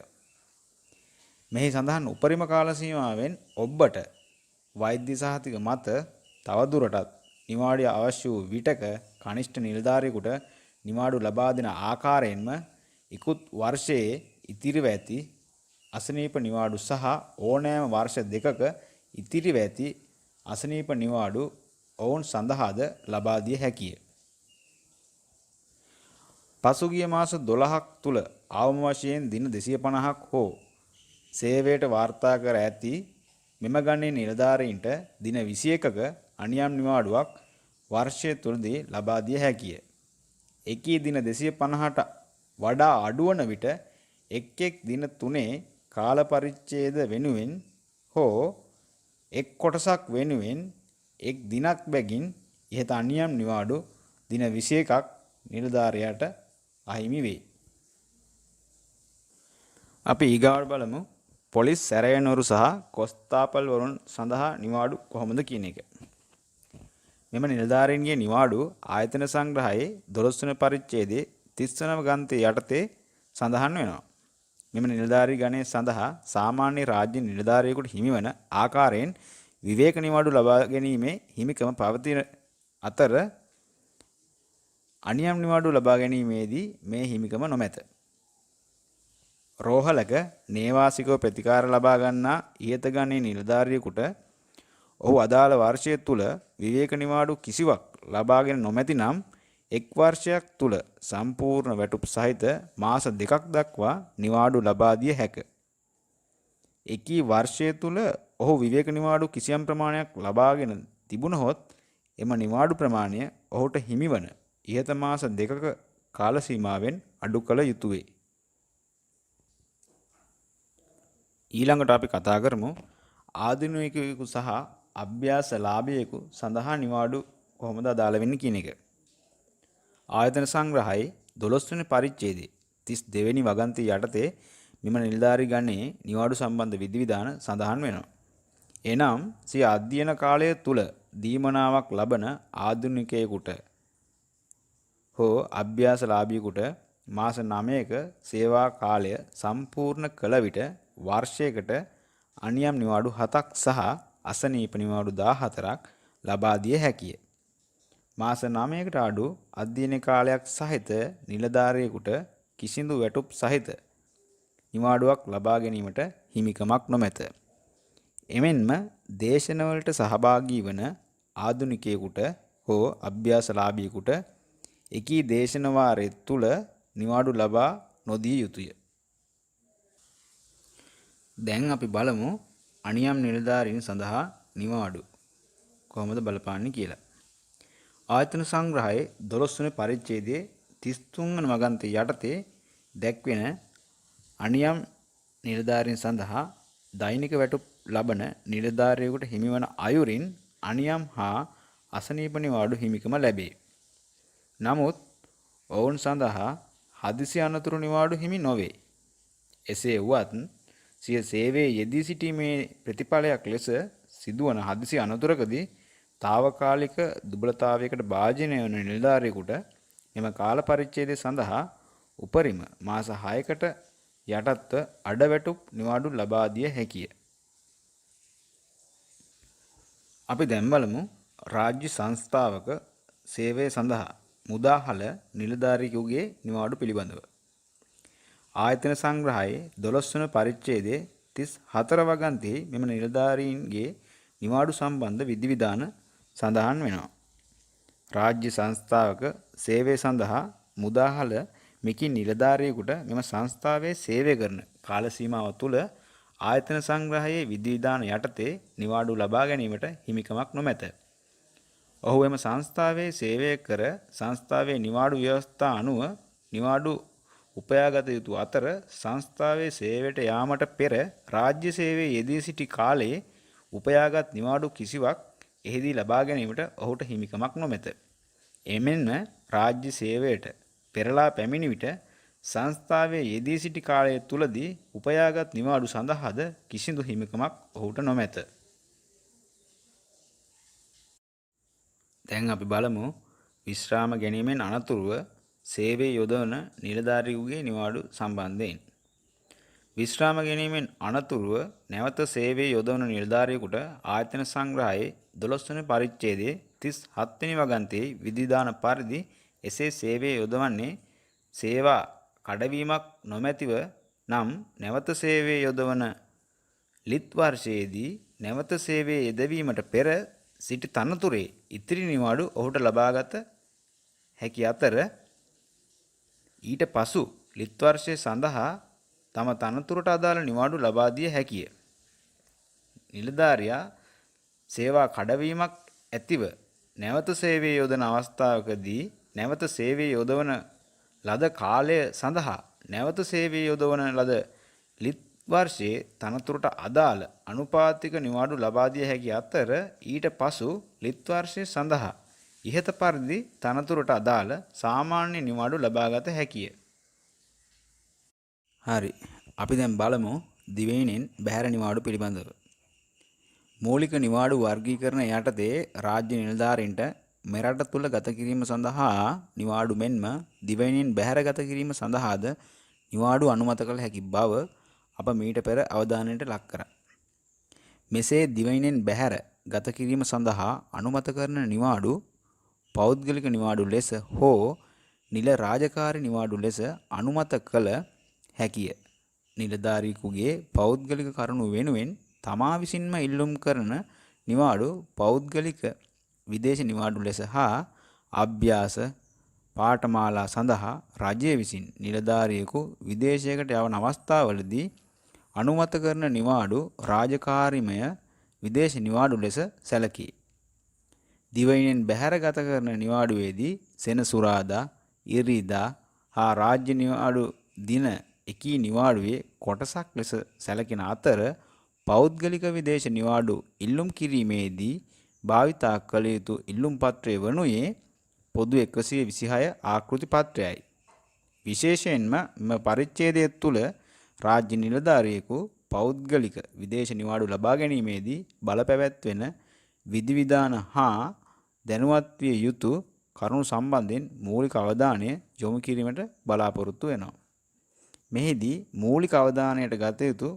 මෙහි සඳහන් උපරිම කාල සීමාවෙන් ඔබට වෛද්‍ය සහතික මත තවදුරටත් නිවාඩු අවශ්‍ය වූ විටක කනිෂ්ඨ නිලධාරියෙකුට නිවාඩු ලබා දෙන ආකාරයෙන්ම ඉකුත් වර්ෂයේ ඉතිරිව ඇති අසනීප නිවාඩු සහ ඕනෑම වර්ෂ දෙකක ඉතිරිව ඇති අසනීප නිවාඩු ඔවුන් සඳහාද ලබා දිය හැකිය. පසුගිය මාස 12ක් තුල අවම වශයෙන් දින 250ක් හෝ සේවයට වාර්තා කර ඇති මෙම ගණයේ නිලධාරීන්ට දින 21ක අනියම් නිවාඩුවක් වර්ෂය තුලදී ලබා දිය හැකිය. එකී දින 250ට වඩා අඩු වන විට එක් දින 3 කාල පරිච්ඡේද වෙනුවෙන් හෝ එක් කොටසක් වෙනුවෙන් එක් දිනක් බැගින් ඉහත අනියම් නිවාඩු දින 21ක් නිලධාරියාට අහිමි වේ. අපි ඊගාවට බලමු පොලිස් සැරයනවරු සහ කොස්තාපල් වරුන් සඳහා නිවාඩු කොහොමද කියන එක. මෙම නිලධාරීන්ගේ නිවාඩු ආයතන සංග්‍රහයේ 12 වන පරිච්ඡේදයේ 30 වන ග්‍රන්ථයේ යටතේ සඳහන් වෙනවා. මෙම නිලධාරී ගණය සඳහා සාමාන්‍ය රාජ්‍ය නිලධාරියෙකුට හිමිවන ආකාරයෙන් විවේක නිවාඩු ලබා ගැනීමේ හිමිකම පවතින අතර අනියම් නිවාඩු ලබා ගැනීමේදී මේ හිමිකම නොමැත. රෝහලක නේවාසිකව ප්‍රතිකාර ලබා ගන්නා ඉහත ගණයේ නිලධාරියෙකුට ඔහු අදාළ වර්ෂය තුල විවේක නිවාඩු කිසිවක් ලබාගෙන නොමැති නම් එක් වර්ෂයක් තුල සම්පූර්ණ වැටුප් සහිත මාස 2ක් දක්වා නිවාඩු ලබා දිය හැක. එකී වර්ෂය තුල ඔහු විවේක නිවාඩු කිසියම් ප්‍රමාණයක් ලබාගෙන තිබුණහොත් එම නිවාඩු ප්‍රමාණය ඔහුට හිමිවන ඉහත මාස 2ක කාල සීමාවෙන් අඩු කළ යුතුය වේ. ඊළඟට අපි කතා කරමු ආධුනිකයෙකු සහ අභ්‍යාසලාභියෙකු සඳහා නිවාඩු කොහොමද අදාළ වෙන්නේ කියන එක. ආයතන සංග්‍රහයේ 12 වෙනි පරිච්ඡේදයේ 32 වෙනි වගන්තිය යටතේ මෙම නිලධාරී ගණයේ නිවාඩු සම්බන්ධ විධිවිධාන සඳහන් වෙනවා. එනම් සිය අධ්‍යයන කාලය තුල දීමනාවක් ලබන ආධුනිකයෙකුට හෝ අභ්‍යාසලාභියෙකුට මාස 9ක සේවා කාලය සම්පූර්ණ කළ විට වර්ෂයකට අනියම් නිවාඩු 7ක් සහ අසනීප නිවාඩු 14ක් ලබා දිය හැකිය. මාස 9කට අඩු අධ්‍යයන කාලයක් සහිත නිලධාරියෙකුට කිසිදු වැටුප් සහිත නිවාඩුවක් ලබා ගැනීමට හිමිකමක් නොමැත. එමෙන්ම දේශනවලට සහභාගී වන ආධුනිකයෙකුට හෝ අභ්‍යාසලාභියෙකුට එකී දේශන වාරය තුල නිවාඩු ලබා නොදිය යුතුය. දැන් අපි බලමු අනියම් නිලධාරීන් සඳහා නිවාඩු කොහොමද බලපාන්නේ කියලා. ආයතන සංග්‍රහයේ 12 වෙනි පරිච්ඡේදයේ 33 වන වගන්තය යටතේ දැක්වෙන අනියම් නිලධාරීන් සඳහා දෛනික වැටුප් ලබන නිලධාරියෙකුට හිමිවන අයුරින් අනියම් හා අසනීප නිවාඩු හිමිකම ලැබේ. නමුත් ඔවුන් සඳහා හදිසි අනතුරු නිවාඩු හිමි නොවේ. එසේ වුවත් සිය සේවයේ යෙදී සිටීමේ ප්‍රතිඵලයක් ලෙස සිදුවන හදිසි අනතුරකදී తాවකාලික දුබලතාවයකට භාජනය වන නිලධාරියෙකුට එම කාල පරිච්ඡේදය සඳහා උපරිම මාස 6කට යටත්ව අඩවැටුප් නිවාඩු ලබා දිය හැකිය. අපි දැන් බලමු රාජ්‍ය සංස්ථාවක සේවය සඳහා මුදාහල නිලධාරියෙකුගේ නිවාඩු පිළිබඳව. ආයතන සංග්‍රහයේ 12 වන පරිච්ඡේදයේ 34 වගන්තියේ මෙම නිලධාරීන්ගේ නිවාඩු සම්බන්ධ විධිවිධාන සඳහන් වෙනවා. රාජ්‍ය සංස්ථාවක සේවය සඳහා මුදාහල මෙකි නිලධාරියෙකුට මෙම සංස්ථාවේ සේවය කරන කාල සීමාව තුළ ආයතන සංග්‍රහයේ විධිවිධාන යටතේ නිවාඩු ලබා ගැනීමට හිමිකමක් නොමැත. ඔහු එම සංස්ථාවේ සේවය කර සංස්ථාවේ නිවාඩු ව්‍යවස්ථා අනුව නිවාඩු උපයාගත යුතු අතර සංස්ථාවේ සේවයට යාමට පෙර රාජ්‍ය සේවයේ යෙදී සිටි කාලයේ උපයාගත් නිවාඩු කිසිවක් එහිදී ලබා ගැනීමට ඔහුට හිමිකමක් නොමැත. එමෙන්ම රාජ්‍ය සේවයට පෙරලා පැමිණි විට සංස්ථාවේ යෙදී සිටි කාලය තුලදී උපයාගත් නිවාඩු සඳහාද කිසිදු හිමිකමක් ඔහුට නොමැත. දැන් අපි බලමු විශ්‍රාම ගැනීමෙන් අනතුරුව සේවයේ යොදවන නිලධාරියෙකුගේ නිවාඩු සම්බන්ධයෙන්. විශ්‍රාම ගැනීමෙන් අනතුරුව නැවත සේවයේ යොදවන නිලධාරියෙකුට ආයතන සංග්‍රහයේ 12 වෙනි පරිච්ඡේදයේ 37 වෙනි වගන්තියේ විධිදාන පරිදි එසේ සේවයේ යොදවන්නේ සේවා කඩවීමක් නොමැතිව නම් නැවත සේවයේ යොදවන ලිත් වර්ෂයේදී නැවත සේවයේ යෙදවීමට පෙර සිටි තනතුරේ ඉතිරි නිවාඩු ඔහුට ලබාගත හැකි අතර ඊට පසු ලිත් වර්ෂය සඳහා තම තනතුරට අදාළ නිවාඩු ලබා දිය හැකිය. නිලධාරියා සේවා කඩවීමක් ඇතිව නැවත සේවයේ යොදන අවස්ථාවකදී නැවත සේවයේ යොදවන ලද කාලය සඳහා නැවත සේවයේ යොදවන ලද ලිත් වර්ෂයේ තනතුරට අදාළ අනුපාතික නිවාඩු ලබා දිය හැකි අතර ඊට පසු ලිත් වර්ෂය සඳහා ඉහත පරිදි තනතුරට අදාළ සාමාන්‍ය නිවාඩු ලබාගත හැකිය. හරි. අපි දැන් බලමු දිවයිනෙන් බැහැර නිවාඩු පිළිබඳව. මූලික නිවාඩු වර්ගීකරණ යටතේ රාජ්‍ය නිලධාරීන්ට මෙරට තුල ගත කිරීම සඳහා නිවාඩු මෙන්ම දිවයිනෙන් බැහැර ගත කිරීම සඳහාද නිවාඩු අනුමත කළ හැකි බව අප මීට පෙර අවධානයට ලක් කරා. මෙසේ දිවයිනෙන් බැහැර ගත කිරීම සඳහා අනුමත කරන නිවාඩු පෞද්ගලික නිවාඩු ලෙස හෝ නිල රාජකාරී නිවාඩු ලෙස අනුමත කළ හැකිය. නිලධාරියෙකුගේ පෞද්ගලික කරුණු වෙනුවෙන් තමා විසින්ම ඉල්ලුම් කරන නිවාඩු පෞද්ගලික විදේශ නිවාඩු ලෙස හා අභ්‍යාස පාඨමාලා සඳහා රජය විසින් නිලධාරියෙකු විදේශයකට යවන අවස්ථාවලදී අනුමත කරන නිවාඩු රාජකාරීමය විදේශ නිවාඩු ලෙස සැලකේ. දිවයිනෙන් බැහැර ගත කරන නිවාඩුවේදී සෙනසුරාදා, ඉරිදා හා රාජ්‍ය නිවාඩු දින එකී නිවාඩුවේ කොටසක් ලෙස සැලකෙන අතර පෞද්ගලික විදේශ නිවාඩු ඉල්ලුම් කිරීමේදී භාවිතා කළ යුතු ඉල්ලුම් පත්‍රය වනුයේ පොදු 126 ආකෘති පත්‍රයයි. විශේෂයෙන්ම මෙම පරිච්ඡේදය තුළ රාජ්‍ය නිලධාරියෙකු පෞද්ගලික විදේශ නිවාඩු ලබා ගැනීමේදී බලපැවැත්වෙන විධිවිධාන හා දැනුවත් විය යුතු කරුණු සම්බන්ධයෙන් මූලික අවධානය යොමු කිරීමට බලාපොරොත්තු වෙනවා. මෙහිදී මූලික අවධානයට ගත යුතු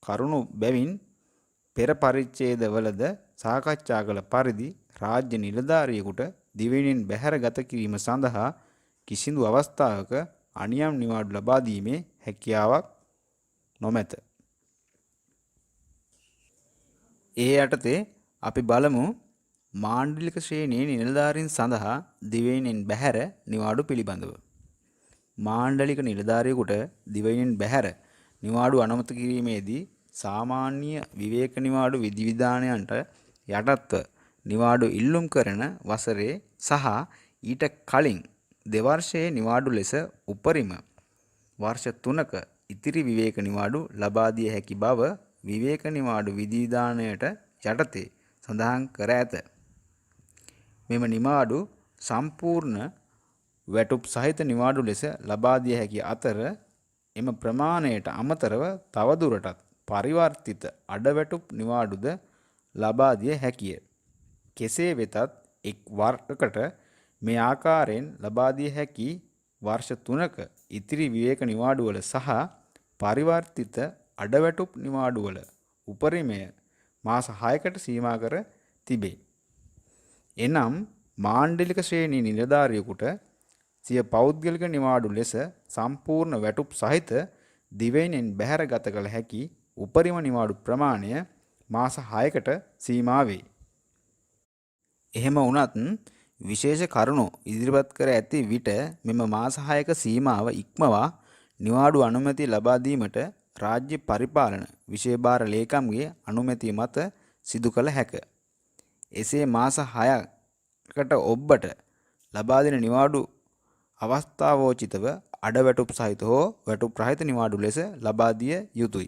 කරුණු බැවින් පෙර පරිච්ඡේදවලද සාකච්ඡා කළ පරිදි රාජ්‍ය නිලධාරියෙකුට දිවයිනෙන් බැහැර ගත කිරීම සඳහා කිසිදු අවස්ථාවක අනියම් නිවාඩු ලබා දීමේ හැකියාවක් නොමැත. ඒ යටතේ අපි බලමු මාණ්ඩලික ශ්‍රේණියේ නිලධාරීන් සඳහා දිවයිනෙන් බැහැර නිවාඩු පිළිබඳව. මාණ්ඩලික නිලධාරියෙකුට දිවයිනෙන් බැහැර නිවාඩු අනුමත කිරීමේදී සාමාන්‍ය විවේක නිවාඩු විධිවිධානයන්ට යටත්ව නිවාඩු ඉල්ලුම් කරන වසරේ සහ ඊට කලින් දෙවර්ෂයේ නිවාඩු ලෙස උපරිම වර්ෂ 3ක ඉතිරි විවේක නිවාඩු ලබා දිය හැකි බව විවේක නිවාඩු විධිවිධානයට යටතේ සඳහන් කර ඇත. මෙම නිවාඩු සම්පූර්ණ වැටුප් සහිත නිවාඩු ලෙස ලබා දිය හැකි අතර එම ප්‍රමාණයට අමතරව තවදුරටත් පරිවර්තිත අඩවැටුප් නිවාඩුද ලබා දිය හැකිය. කෙසේ වෙතත් එක් වර්ෂයකට මේ ආකාරයෙන් ලබා දිය හැකි වර්ෂ 3ක ඉතිරි විවේක නිවාඩුවල සහ පරිවර්තිත අඩවැටුප් නිවාඩුවල උපරිමය මාස 6කට සීමා කර තිබේ. එනම් මාණ්ඩලික ශ්‍රේණි නිලධාරියෙකුට සිය පෞද්ගලික නිවාඩු ලෙස සම්පූර්ණ වැටුප් සහිත දිවයිනෙන් බැහැර ගත කළ හැකි උපරිම නිවාඩු ප්‍රමාණය මාස 6කට සීමා වේ. එහෙම වුණත් විශේෂ කරුණු ඉදිරිපත් කර ඇති විට මෙම මාස 6ක සීමාව ඉක්මවා නිවාඩු අනුමැතිය ලබා දීමට රාජ්‍ය පරිපාලන විෂය භාර ලේකම්ගේ අනුමැතිය මත සිදු කළ හැක. එසේ මාස 6කට ඔබට ලබා දෙන නිවාඩු අවස්ථාවෝචිතව අඩවැටුප් සහිත හෝ වැටුප් රහිත නිවාඩු ලෙස ලබා දිය යුතුය.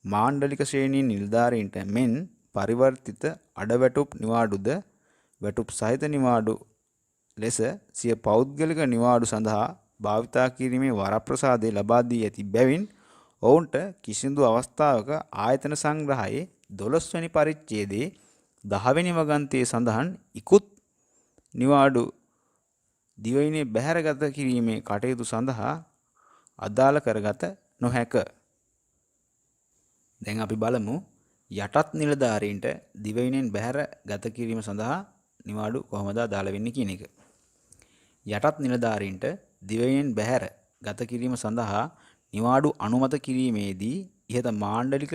මාණ්ඩලික ශ්‍රේණියේ නිලධාරීන්ට මෙන් පරිවර්තිත අඩවැටුප් නිවාඩුද වැටුප් සහිත නිවාඩු ලෙස සිය පෞද්ගලික නිවාඩු සඳහා භාවිතා කිරීමේ වරප්‍රසාදය ලබා දී ඇති බැවින් ඔවුන්ට කිසිදු අවස්ථාවක ආයතන සංග්‍රහයේ 12 වෙනි පරිච්ඡේදයේ 10 වෙනි වගන්තියේ සඳහන් ඉකුත් නිවාඩු දිවයිනේ බැහැරගත කිරීමේ කටයුතු සඳහා අදාළ කරගත නොහැක. දැන් අපි බලමු යටත් නිලධාරීන්ට දිවයිනෙන් බැහැර ගත කිරීම සඳහා නිවාඩු කොහොමද අදාළ වෙන්නේ කියන එක. යටත් නිලධාරීන්ට දිවයිනෙන් බැහැර ගත කිරීම සඳහා නිවාඩු අනුමත කිරීමේදී ඉහත මාණ්ඩලික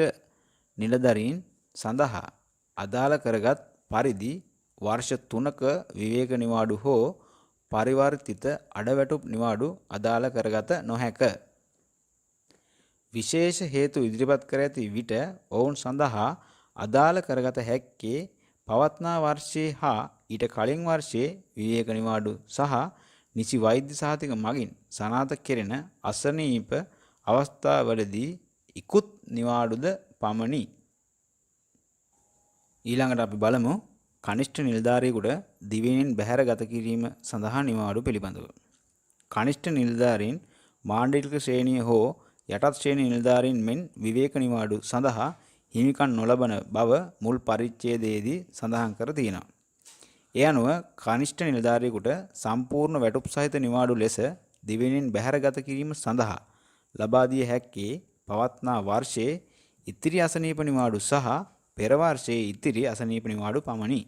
නිලධාරීන් සඳහා අදාළ කරගත් පරිදි වර්ෂ 3ක විවේක නිවාඩු හෝ පරිවර්තිත අඩවැටුප් නිවාඩු අදාළ කරගත නොහැක. විශේෂ හේතු ඉදිරිපත් කර ඇති විට ඔවුන් සඳහා අදාළ කරගත හැක්කේ පවත්නා වර්ෂයේ හා ඊට කලින් වර්ෂයේ විවේක නිවාඩු සහ නිසි වෛද්‍ය සහතික මගින් සනාථ කෙරෙන අසනීප අවස්ථාවලදී ඉකුත් නිවාඩුද පමණි. ඊළඟට අපි බලමු කනිෂ්ඨ නිලධාරියෙකුට දිවයිනෙන් බැහැර ගත කිරීම සඳහා නිවාඩු පිළිබඳව. කනිෂ්ඨ නිලධාරීන් මාණ්ඩලික ශ්‍රේණිය හෝ යටත් ශ්‍රේණි නිලධාරීන් මෙන් විවේක නිවාඩු සඳහා හිමිකම් නොලබන බව මුල් පරිච්ඡේදයේදී සඳහන් කර තියෙනවා. ඒ අනුව කනිෂ්ඨ නිලධාරියෙකුට සම්පූර්ණ වැටුප් සහිත නිවාඩු ලෙස දිවයිනෙන් බැහැර ගත කිරීම සඳහා ලබා දිය හැක්කේ පවත්නා වර්ෂයේ ඉතිරි අසනීප නිවාඩු සහ පෙර වර්ෂයේ ඉතිරි අසනීප නිවාඩු පමණි.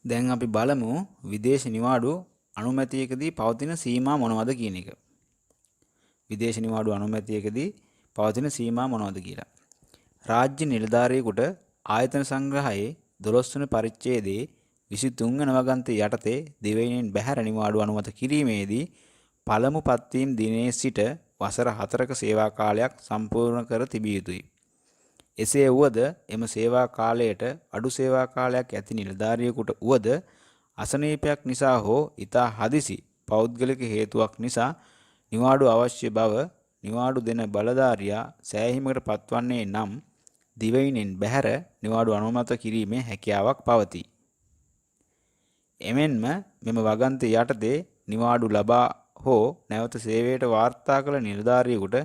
දැන් අපි බලමු විදේශ නිවාඩු අනුමැතියකදී පවතින සීමා මොනවද කියන එක. විදේශ නිවාඩු අනුමැතියකදී පවතින සීමා මොනවද කියලා. රාජ්‍ය නිලධාරියෙකුට ආයතන සංග්‍රහයේ 12 වන පරිච්ඡේදයේ 23 වන වගන්තිය යටතේ දිවයිනෙන් බැහැර නිවාඩු අනුමත කිරීමේදී පළමු පත්වීම් දිනයේ සිට වසර 4ක සේවා කාලයක් සම්පූර්ණ කර තිබිය යුතුය. එසේ වුවද එම සේවා කාලයට අඩු සේවා කාලයක් ඇති නිලධාරියෙකුට වුවද අසනීපයක් නිසා හෝ ඉතා හදිසි පෞද්ගලික හේතුවක් නිසා නිවාඩු අවශ්‍ය බව නිවාඩු දෙන බලධාරියා සෑහීමකට පත්වන්නේ නම් දිවයිනෙන් බැහැර නිවාඩු අනුමත කිරීමේ හැකියාවක් පවතී. එමෙන්ම මෙම වගන්තිය යටතේ නිවාඩු ලබා හෝ නැවත සේවයට වාර්තා කළ නිලධාරියෙකුට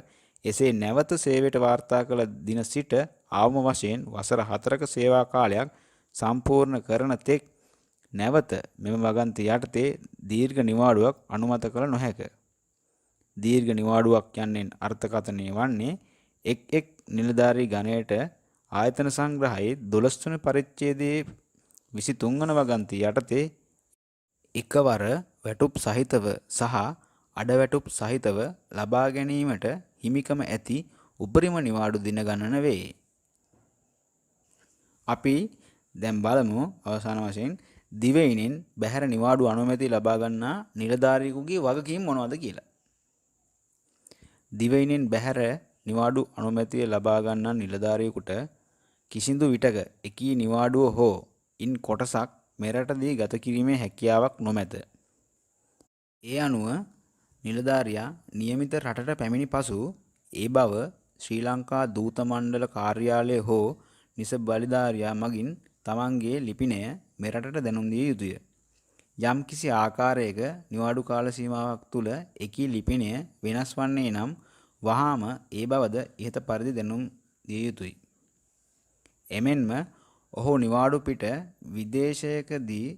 එසේ නැවත සේවයට වාර්තා කළ දින සිට අවම වශයෙන් වසර 4ක සේවා කාලයක් සම්පූර්ණ කරන තෙක් නැවත මෙම වගන්ති යටතේ දීර්ඝ නිවාඩුවක් අනුමත කළ නොහැක. දීර්ඝ නිවාඩුවක් යන්නෙන් අර්ථකථනය වන්නේ එක් එක් නිලධාරී ගණයට ආයතන සංග්‍රහයේ 12 වන පරිච්ඡේදයේ 23 වන වගන්ති යටතේ එකවර වැටුප් සහිතව සහ අඩවැටුප් සහිතව ලබා ගැනීමට හිමිකම ඇති උපරිම නිවාඩු දින ගණන වේ. අපි දැන් බලමු අවසාන වශයෙන් දිවයිනෙන් බැහැර නිවාඩු අනුමැතිය ලබා ගන්නා නිලධාරියෙකුගේ වගකීම් මොනවද කියලා. දිවයිනෙන් බැහැර නිවාඩු අනුමැතිය ලබා ගන්නා නිලධාරියෙකුට කිසිදු විටක එකී නිවාඩුව හෝ ඉන් කොටසක් මෙරටදී ගත කිරීමේ හැකියාවක් නොමැත. ඒ අනුව නිලධාරියා නියමිත රටට පැමිණි පසු ඒ බව ශ්‍රී ලංකා දූත මණ්ඩල කාර්යාලය හෝ නිසබ බලධාරියා මගින් තමන්ගේ ලිපිනය මෙරටට දැනුම් දිය යුතුය. යම් කිසි ආකාරයක නිවාඩු කාල සීමාවක් තුළ එකී ලිපිනය වෙනස් වන්නේ නම් වහාම ඒ බවද ඉහත පරිදි දැනුම් දිය යුතුය. එමෙන්ම ඔහු නිවාඩු පිට විදේශයකදී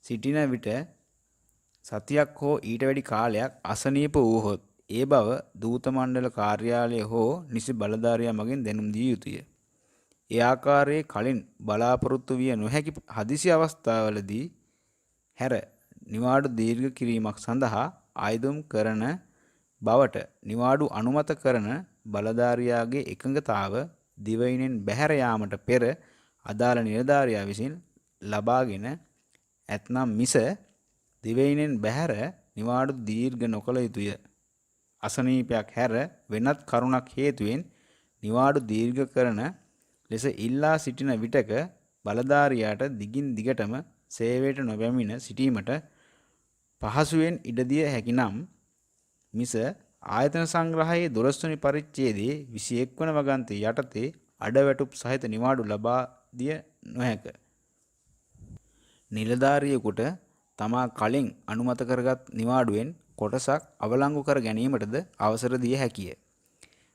සිටින විට සතියක් හෝ ඊට වැඩි කාලයක් අසනීප වූහොත් ඒ බව දූත මණ්ඩල කාර්යාලය හෝ නිසි බලධාරියා මගින් දැනුම් දිය යුතුය. ඒ ආකාරයේ කලින් බලාපොරොත්තු විය නොහැකි හදිසි අවස්ථාවලදී හැර නිවාඩු දීර්ඝ කිරීමක් සඳහා ආයුධම් කරන බවට නිවාඩු අනුමත කරන බලධාරියාගේ එකඟතාව දිවයිනෙන් බැහැර යාමට පෙර අදාළ නිලධාරියා විසින් ලබාගෙන ඇතනම් මිස දිවයිනෙන් බැහැර නිවාඩු දීර්ඝ නොකළ යුතුය. අසනීපයක් හැර වෙනත් කරුණක් හේතුවෙන් නිවාඩු දීර්ඝ කරන ලෙස ඉල්ලා සිටින විටක බලධාරියාට දිගින් දිගටම සේවයට නොපැමිණ සිටීමට පහසුවෙන් ඉඩ දිය හැකි නම් මිස ආයතන සංග්‍රහයේ 12 වෙනි පරිච්ඡේදයේ 21 වන වගන්ති යටතේ අඩවැටුප් සහිත නිවාඩු ලබා දිය නොහැක. නිලධාරියෙකුට තමා කලින් අනුමත කරගත් නිවාඩුවෙන් කොටසක් අවලංගු කර ගැනීමටද අවසර දිය හැකිය.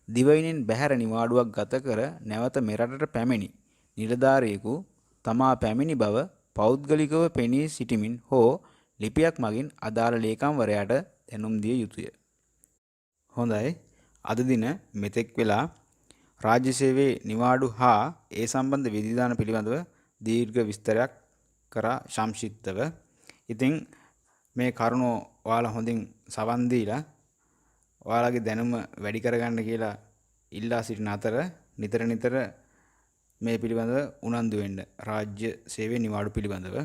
දිවයිනෙන් බැහැර නිවාඩුවක් ගත කර නැවත මෙරටට පැමිණි නිලධාරියෙකු තමා පැමිණි බව පෞද්ගලිකව පෙනී සිටිමින් හෝ ලිපියක් මගින් අදාළ ලේකම්වරයාට දැනුම් දිය යුතුය. හොඳයි. අද දින මෙතෙක් වෙලා රාජ්‍ය සේවයේ නිවාඩු හා ඒ සම්බන්ධ විධිවිධාන පිළිබඳව දීර්ඝ විස්තරයක් කරා සංක්ෂිප්තව. ඉතින් මේ කරුණෝ ඔයාලා හොඳින් සවන් දීලා ඔයාලගේ දැනුම වැඩි කරගන්න කියලා ඉල්ලා සිටින අතර නිතර මේ පිළිබඳව උනන්දු වෙන්න රාජ්‍ය සේවයේ නිවාඩු පිළිබඳව